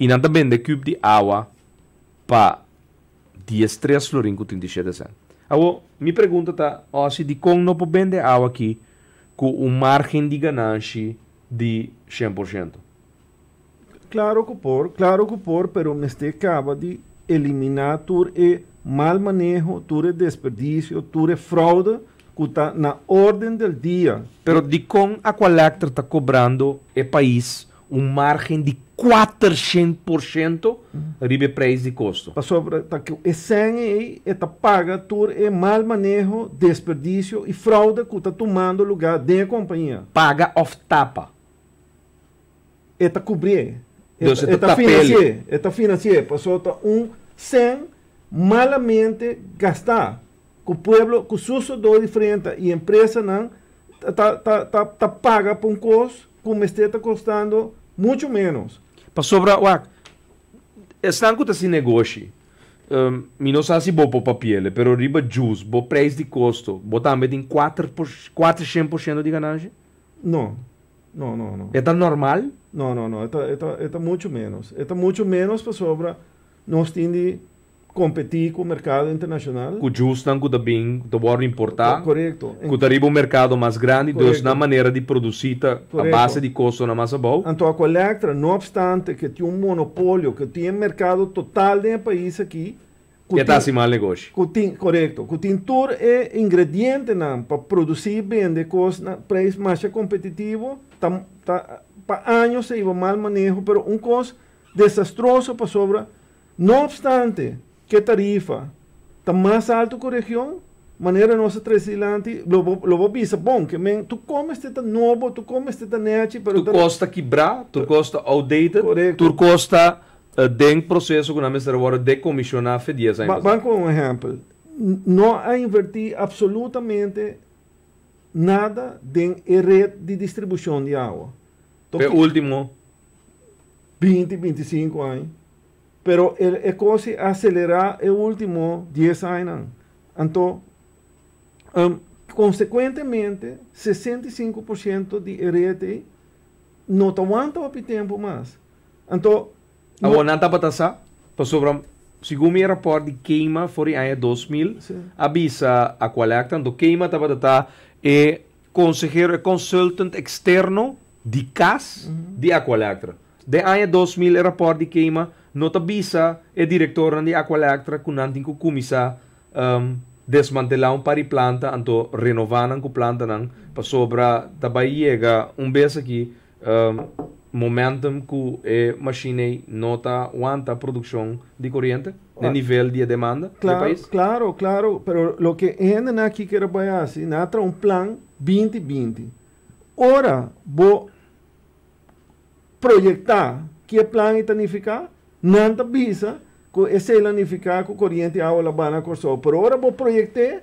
e não tá vende cube de água para 13 florin com 37 cent. Agora, minha pergunta tá, se de como não pode vender água aqui com margem de ganância de 100%. Claro que por, pero neste acaba de eliminar todo o mal manejo, todo o desperdício, todo o fraude que está na ordem del dia. Pero de com Aqualectra está cobrando o país margem de 400% ribe preço de custo. Para sobre tá que o SEN aí está paga por mal manejo, desperdício e fraude que está tomando lugar da companhia. Paga off tapa. Está cobrir. Então, você Está tá financiar. Está financiar. Passou SEN malamente gastar. Que o povo, que o sucedor diferente e a empresa não tá paga por custo como está custando muito menos. Para sobre estão com esse negócio. Mi não sei se vou para papel, pero riba juice, bo preço de custo, bo também tem 400% de ganância? Não. É normal? Não. É muito menos. É muito menos para sobre nós temos de competir com o mercado internacional. Que justo não que bem, que bora importar. Correto. Que arriba um mercado mais grande, dus na maneira de produzir a base de custo na massa boa. Então a Aqualectra, não obstante que tem um monopólio, que tem mercado total no país aqui, que está assim mal negócio. Correto. Que tem todo é ingrediente para produzir bem de coisa na preço mais competitivo, para anos se iba mal manejo, pero coisa desastroso para sobra. Não obstante que tarifa está mais alto que a região, maneira nossa transilante, lo vou dizer, bom, que tu comes este novo, tu comes este net, pero tu costa quebrar, tu costa outdated, correcto. Tu costa den processo que nós agora decomissionar for 10 anos. Vamos com um exemplo. Não há invertir absolutamente nada em rede de distribuição de água. O último 20-25 anos. Pero a coisa acelerar o último 10 anos. Então, consequentemente, 65% de rede não aguenta o tempo mais. Então, agora não está para taxar, para sobre segundo o rapporto de queima for em ano 2000, avisa a Aqualectra, então queima está para estar consejero, consultant externo de CAS de Aqualectra. De ano 2000, o rapporto de queima não avisa o diretor de Aqualectra que não tem que começar desmantelar pariplanta, então renovar a planta para sobre também chega vez aqui momentum que a máquina não aguanta a produção de corrente no nível de demanda do país. Claro, pero lo que ainda aqui quero fazer assim, natra plan 2020. Ora, vou projetar que plan itanificar, não avisa que esse planificar que corrente água la bana corso. Pero ora vou projetar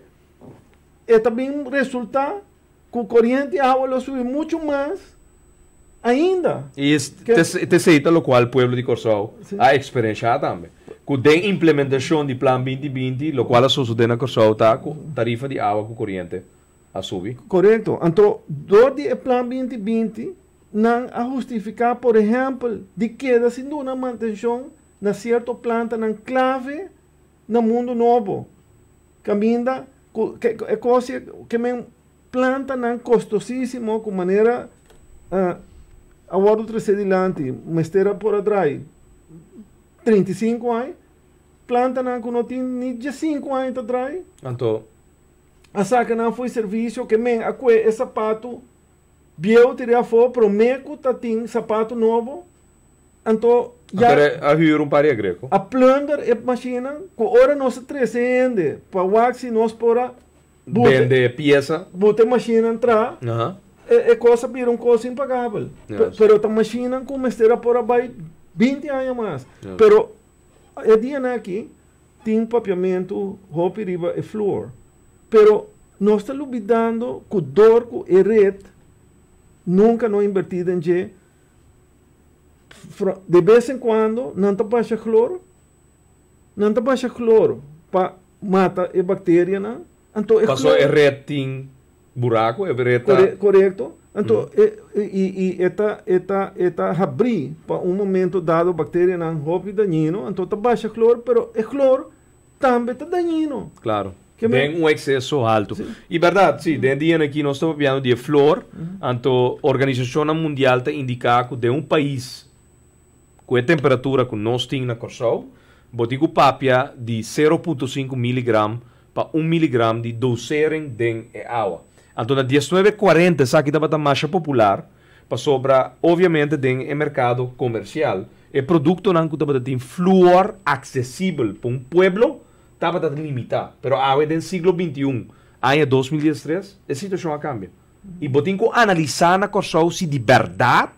e também resulta que corrente água lo sube muito mais ainda. E te seita lo qual o pueblo de Corsol a experiência também. Com a implementação do Plan 2020, lo qual a sociedade na Corsol está com tarifa de água com corrente a subir. Correto. Então, do Plan 2020, não a justificar, por exemplo, de queda sem uma manutenção na certa planta, na clave, no mundo novo. Caminha, é coisa que me planta não costosíssimo, com maneira agora outra sedilante, mesteira por atrás, 35 anos, planta não tem nem 5 anos atrás. Então, a saca não foi serviço, que me é sapato, eu tirar fora, prometo que tem sapato novo, então, a hyr par greco. A plunder é máquina, que ora nós trazendo, para o axi nós pora vende peça, bote máquina entrar, é coisa vir coisa impagável. Pero a máquina como esteja por aí 20 anos mais. Pero o dia aqui tem papiamento, roupa riba e flor. Pero nós estamos olvidando que o dorco e rede nunca não invertido em G. De vez em quando, não está baixa cloro. Não está baixa cloro para matar a bactéria. Então, passou a rede tem buraco, é rede. Correto. Então, eta abrir para momento dado a bactéria não roupa daninho. Então, está baixa cloro, mas o cloro também está daninho. Claro. Tem excesso alto. E verdade, sim, dentro de aqui nós estamos falando de flor, então a Organização Mundial está indicando que de país com a temperatura que nós temos na Corsol, botigo papia de 0,5 mg para 1 miligram de dosering de água. Então, na 1940, essa aqui estava mais popular, para sobra, obviamente, no mercado comercial. O produto não tem flúor acessível para um pueblo, estava limitado. Mas agora, no século XXI, ano 2013, a situação cambia. E botem que analisar na coisa se de verdade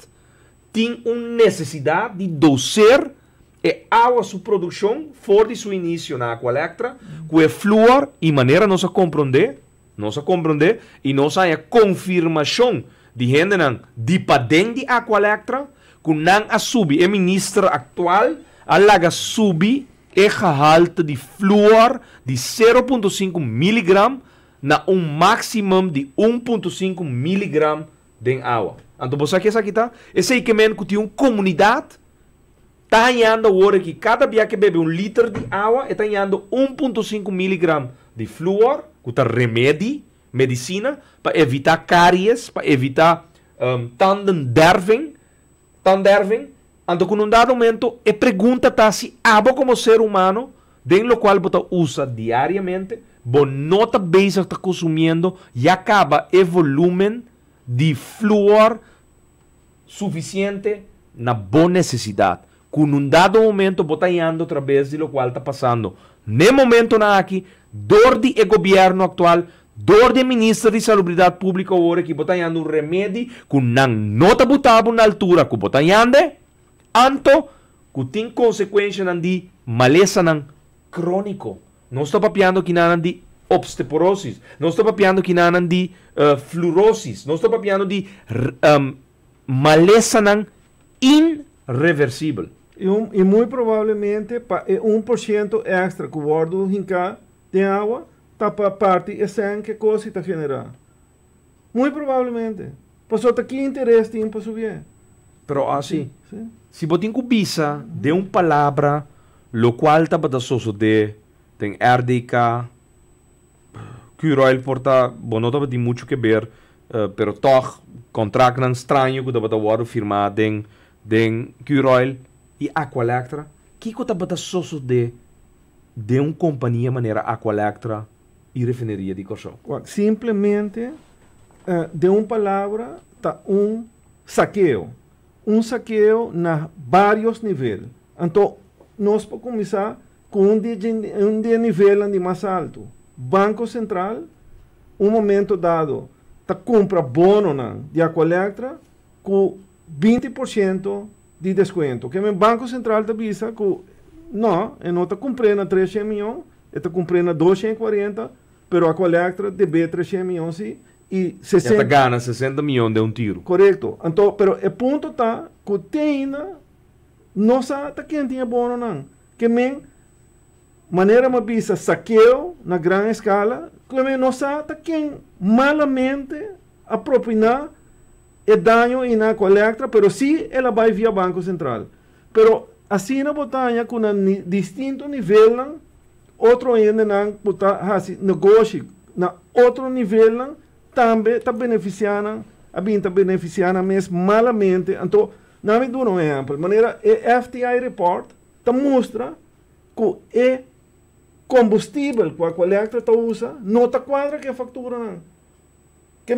tem uma necessidade de doser a sua produção fora de seu início na Aqualectra, com o flúor e maneira nossa compreender, e nós a confirmação de gente não dependente de Aqualectra, que não a subir, a ministra atual, a laga subir e gehalte de flúor de 0,5 miligram na máximo de 1,5 miligram de água. Então, você que está? Esse é que tem uma comunidade está ganhando agora que cada dia que bebe 1 litro de água está ganhando 1,5 miligram de flúor, que está remédio, medicina, para evitar cáries, para evitar tandem. Então, com um dado momento, a pergunta está se água como ser humano, dentro do qual você usa diariamente, você não está está consumindo e acaba o volume de flúor suficiente na boa necessidade. Com um dado momento, você está indo através do qual está passando. No momento aqui, dor do governo atual, dor do ministro de Salubridade Pública agora, que está indo um remédio que não está botado na altura que está indo, anto que tem consequência de maleza crônico. Não estou papiando que não de osteoporosis, não estou papiando que não de fluorosis, não estou papiando de maleza irreversível. E muito provavelmente, 1% extra que o bordo hinca de água, está para parte essa que coisa está generando. Muito provavelmente. Passou aqui interesse tem para subir. Pero assim, se você tem de uma palavra, lo qual está para suceder, tem RDK, Curoil porta, bom, não tem muito que ver, pero toch, contrato estranho que está para firmado den Curoil e Aqualectra, que está para suceder de uma companhia maneira Aqualectra e refineria de Corsão? Simplesmente, de uma palavra, está saqueo. Saqueo na vários níveis. Então, nós podemos começar com um nível de mais alto. Banco Central, momento dado, compra bono de Aqualectra com 20% de desconto. Que o Banco Central te avisa que não está comprando 300 milhões, está comprando 240, mas a Aqualectra deve 300 milhões e 60... Já ganha 60 milhões de um tiro. Correto. Então, pero o ponto está que tem ainda, não sabe quem tinha bono não. Que men maneira uma visa saqueo na grande escala, que não sabe quem malamente apropriar o dano na Aqualectra, pero sim ela vai via Banco Central. Pero assim na botanha com um distinto nível, outro ainda não botar assim negócio na outro nível também está beneficiando, está beneficiando mesmo malamente. Então, não me dou um exemplo. De maneira, o FTI report te mostra que o combustível que a Aqualectra usa não está quadra que a factura não. Que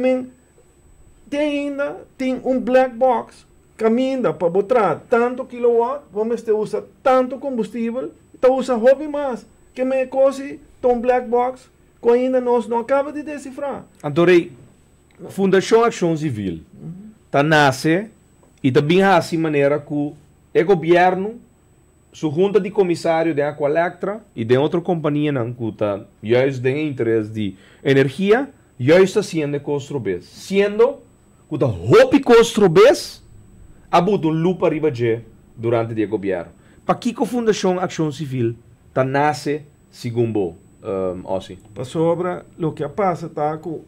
tem um black box caminha para botar tanto kilowatt, vamos ter usa tanto combustível, usa hobby mais. Que coisa um black box que ainda nós não acaba de decifrar. Então, Fundação Ação Civil nasce e também assim maneira que o governo, sua junta de comissário de Aqualectra e de outra companhia que está tem interesse de energia, já está sendo construído. Sendo que está hobby construído, há um lupa arriba durante o governo. Para que a Fundação Ação Civil nasce segundo Ossi? Para sobre o que passa está com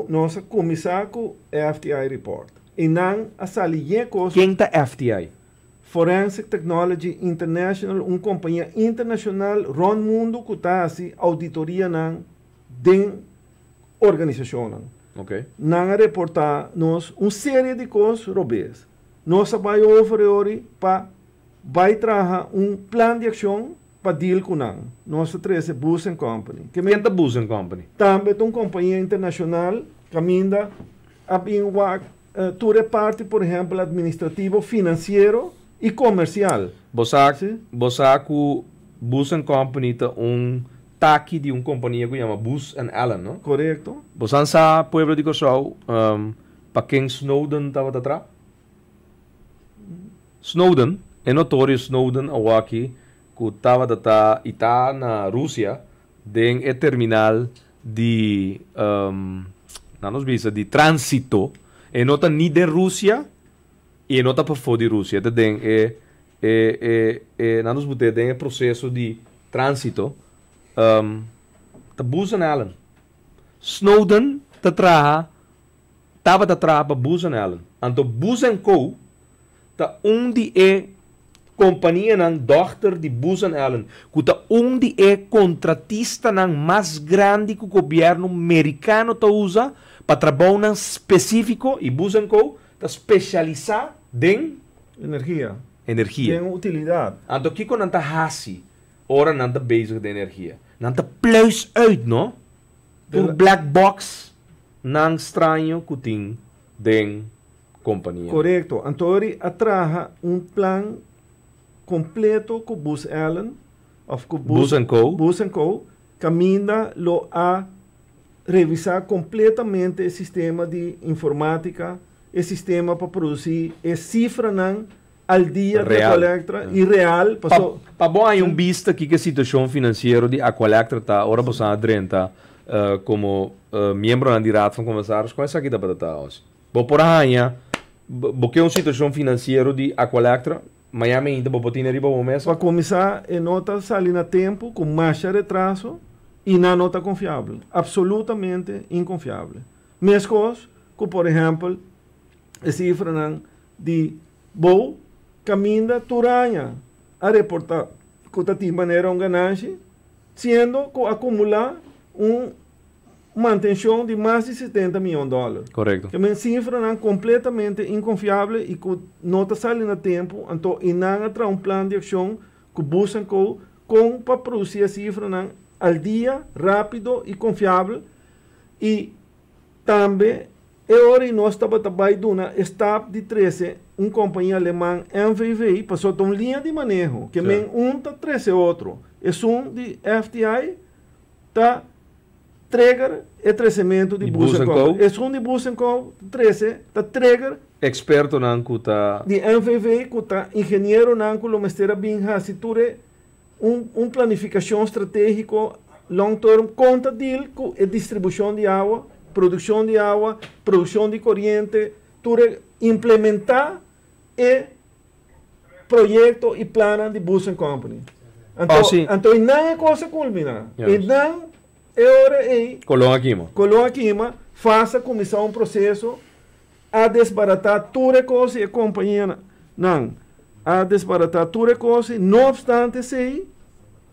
nós começar com o FTI report. E não a salinha coisa. Quem está FTI? Forensic Technology International, uma companhia internacional no mundo que está assim auditoria de organização. Okay. Não reportar nós uma série de coisas robês. Nós vamos oferecer para vai trazer plano de ação para deal com nós. Nossa 13 Bus Company. Quem é a Bus Company? Também é uma companhia internacional que ainda tu reparte, por exemplo, administrativo, financeiro e comercial. Você que Bus Company tem taque de uma companhia que chama Bus Allen, não? Correto. Você sabe, povo de Kosovo, para quem Snowden estava atrás? Snowden, é notório Snowden, aqui, que estava na Rússia, tem o terminal de, de trânsito, e não está nem de Rússia, e não está para fora de Rússia, tem o processo de trânsito, tá Bus Allen. Snowden estava atrás para Bus Allen. Então, Bus Co. tá onde é companhia não dochter de Bus Allen, que tá onde é contratista não mais grande que o governo americano tá usa para trabalhar específico e Bus Co. tá especializado em energia. Tem utilidade. Então, o que não tá hasi, ora não tá bezig de energia. Não tá plus uit, não? Por black box, não estranho que tem de companhia. Correto. Então, atraja plan completo com Bus Allen, of Bus Co. Bus Co. Caminha lo a revisar completamente o sistema de informática, o sistema para produzir, a cifra não al dia da Aqualectra e real. Para bom, há vista aqui que a situação financeira de Aqualectra está, ora você adrenta como membro da direção de conversar com essa aqui da batata hoje. Por aí, porque é uma situação financeira de Aqualectra, Miami ainda vou botar riba o mês. Para começar, a nota sai na tempo com mais retraso e na nota confiável, absolutamente inconfiável. Mesma coisa, que por exemplo, a cifra de Bo caminha turanha a reportar que está de maneira um ganância, sendo que acumular manutenção de mais de 70 milhões de dólares. Correto. Que é cifra completamente inconfiável e que não está saindo a tempo, então e não há um plano de ação que buscam com para produzir a cifra ao dia, rápido e confiável. E também é hora que nós estamos trabalhando de uma staff de 13, uma companhia alemã MVVI, passou de uma linha de manejo, que men está 13 outro. É um de FTI, está trigger e crescimento de Bus Co. É um de Bus Co. 13, está trigger. Experto não que está. De MVVI, que está engenheiro não que lo mestera bem, se tu planificação estratégica long term, conta dele com a distribuição de água, produção de água, produção de corrente, tu implementar e projeto e plano de Bus Company. Então, não é coisa culminar. E não é hora de coloca aqui, faça começar um processo a desbaratar toda coisa e a companhia não. A desbaratar toda coisa, não obstante sei,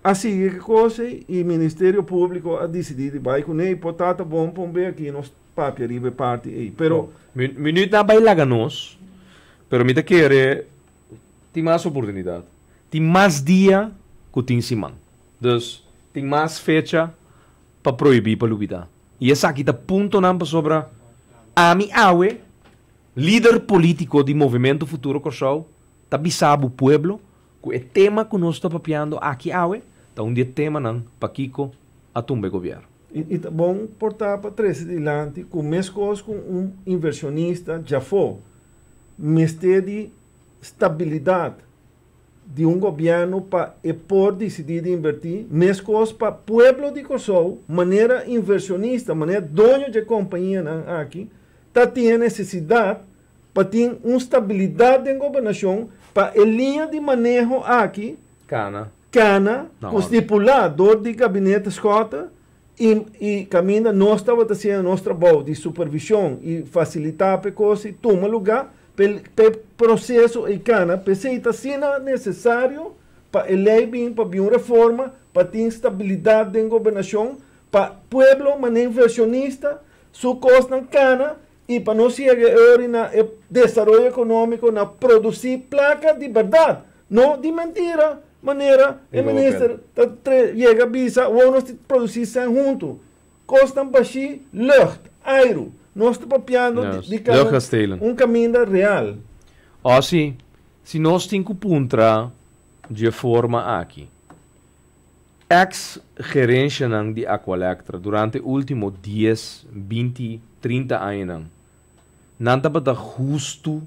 a seguir coisa e o Ministério Público a decidir vai com ele, portanto, bom, pombe aqui nos papéis e parte aí. Pero minuto na bailaga nós, pero me quer tem mais oportunidade. Tem mais dia que tem semana. Então, tem mais fecha para proibir para lutar. E essa aqui está ponto não sobre a mi awe, líder político do movimento Futuro Kosovo, está bisabo o pueblo, que é tema que nós estamos papiando aqui awe, está um dia tema não para Kiko a tumba governo. E tá bom portar para trás adiante com mesmo coisa com um inversionista já foi, mas de estabilidade de um governo para por decidir investir, mesmo coisa para o pueblo de Kosovo, maneira inversionista, maneira dono de companhia aqui, tá tendo necessidade para ter uma estabilidade em governação, para a linha de manejo aqui, Cana, com estipulador de gabinete escota, e caminha, nós estamos fazendo nosso trabalho de supervisão e facilitar a coisa e tomar lugar para processo e cana, para se está sendo necessário para eleger para uma reforma, para ter estabilidade em governação, para o pueblo, maneira inversionista, su costa cana, e para não chegar a desenvolvimento econômico, na produzir placa de verdade, não de mentira, maneira, o ministro chega a visa, nós produzimos junto. Costam baixi, lucht, aero. Nós estamos papiando de caminho real. Assim, se nós temos que puntra de forma aqui, ex-gerência de Aqualectra durante os últimos 10, 20, 30 anos, não estava da justo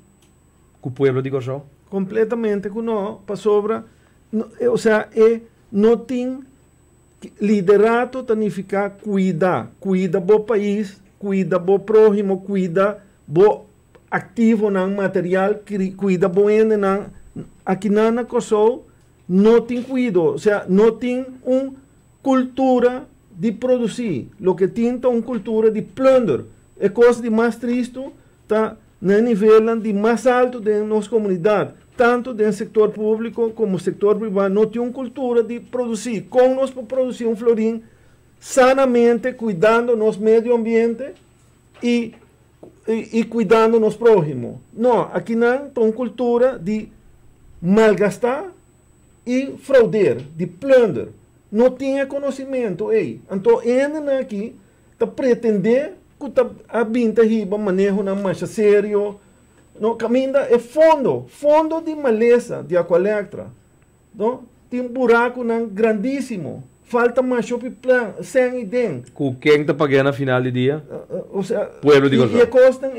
com o povo de Goiás? Completamente que não, para sobra, ou seja, não tem liderato significa cuida do país, cuida do próximo, cuida do ativo no material, cuida do ende aqui na coisa, não tem cuidado, ou seja, não tem uma cultura de produzir, o que tem é uma cultura de plunder, é coisa de mais triste, está no nível de mais alto da nossa comunidade, tanto do setor público como do setor privado, não tem uma cultura de produzir, como nós podemos produzir um florim sanamente, cuidando do nosso meio ambiente e cuidando do nosso próximo. Não, aqui não tem uma cultura de malgastar e fraudar, de plunder. Não tinha conhecimento. Então, ainda aqui, está pretender que a binta riba manejo na marcha sério. No caminho é fundo de maleza de Aqualectra. Não? Tem um buraco grandíssimo. Falta mais plan, sem ideia. Com quem está pagando a final de dia? Ou seja, Pueblo de Goiás. E a costa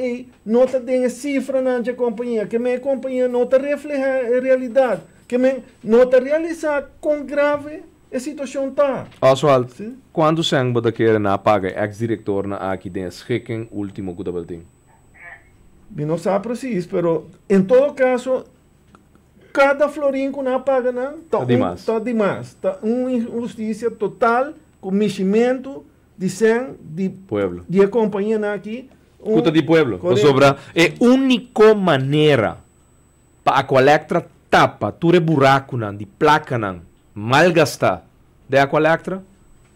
não está tem cifra na companhia, que minha companhia não está reflete a realidade, que não está realizar com grave a situação está. Oswald, quando você está querendo pagar ex-diretor na aqui dentro, schikking último que você tem? Eu não sei preciso, mas em todo caso, cada florim que não paga está demais. Está uma injustiça total, com meximento de sangue de a companhia aqui. Escuta de pueblo. Sobra, é a única maneira para a Aqualectra tapa, ture buraco de placa malgastar de Aqualectra,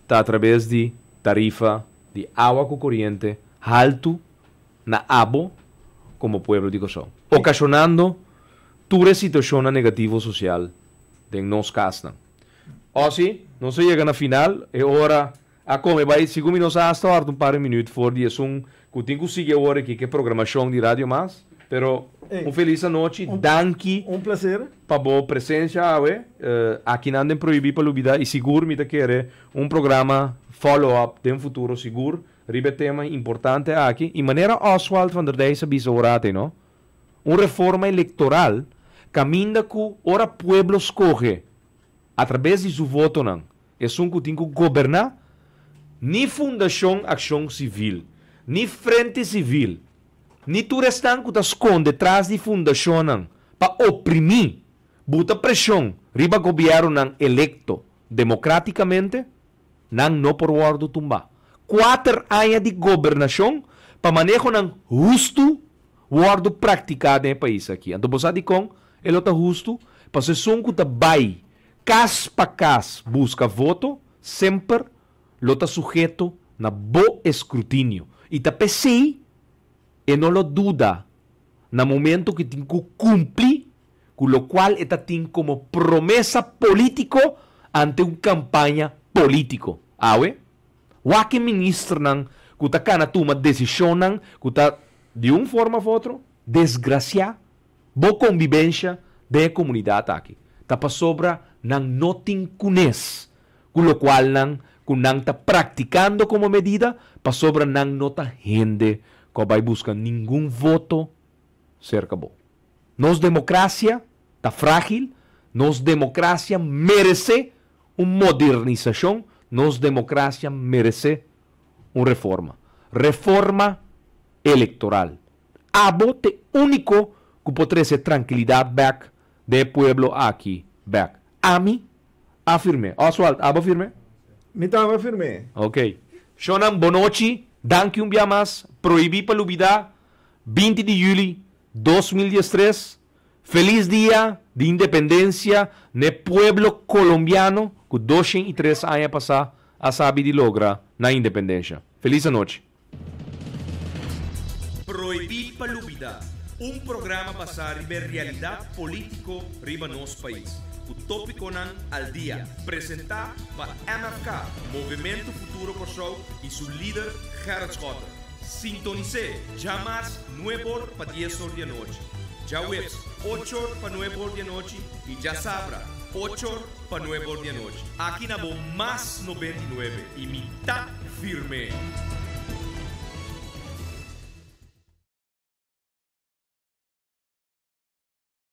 está através de tarifa de água com corrente alto na abo como pueblo de Goiás, ocasionando toda situação negativa social de nós casas. Assim, não se chega na final, é hora a como vai 5 minutos hasta um par de minutos for dia que tenho que seguir agora aqui que programação de rádio mais, pero uma feliz noite, danke. Um prazer. Para boa presença, aqui não tem proibir para lubida e seguro me querer programa follow-up de futuro seguro. Ribe tema importante aqui, e maneira Oswald van der Dijs bisourate, não? Uma reforma eleitoral caminha que ora pueblo escolhe através de seu voto não. É que tem que governar ni fundação ação civil, ni frente civil, ni tu restan que esconde atrás de fundação não, para oprimir, bota pressão, riba governo não electo democraticamente, não por guardo tumba. 4 anos de governação para manejo ng justo guardo praticado no país aqui. Então, você diz com ele está justo, para se que está vai, cas para cas, busca voto, sempre lo está sujeito na bom escrutínio. E está pensei, e não lo duda, no momento que tem que cumprir, com o qual está tem como promessa político ante uma campanha político. Awe? Waki ministro nang kuta kana toma decisão nang kuta de uma forma ou outra desgraciar boa convivência da comunidade aqui. Tá para sobra nang noting kunes, com o qual nang tá praticando como medida para sobra nang nota gente que vai buscar nenhum voto cerca bom. Nos democracia tá frágil, nos democracia merece uma modernização. Nos democracia merece uma reforma. Reforma eleitoral. Abote único que pode ser tranquilidade back do pueblo aqui back. A mim, afirme. Oswald, abo firme? Me estava firme. Ok. Shonan, boa noite. Danke dia mais. Proibir para lubida. 20 de julho 2013. Feliz dia de independência no pueblo colombiano que 203 anos passar a saber de logra na independência. Feliz noite. Proibir para lubida, programa para saber realidade político riba nosso país. con tópico al día. Presentado por MFK, Movimiento Futuro por Show y su líder Gerard Schotter. Sintonice, ya más 9 horas para 10 horas de noche. Ya webs, 8 horas para 9 horas de noche y ya sabrá, 8 horas para 9 horas de noche. Aquí na más 99 y mitad firme.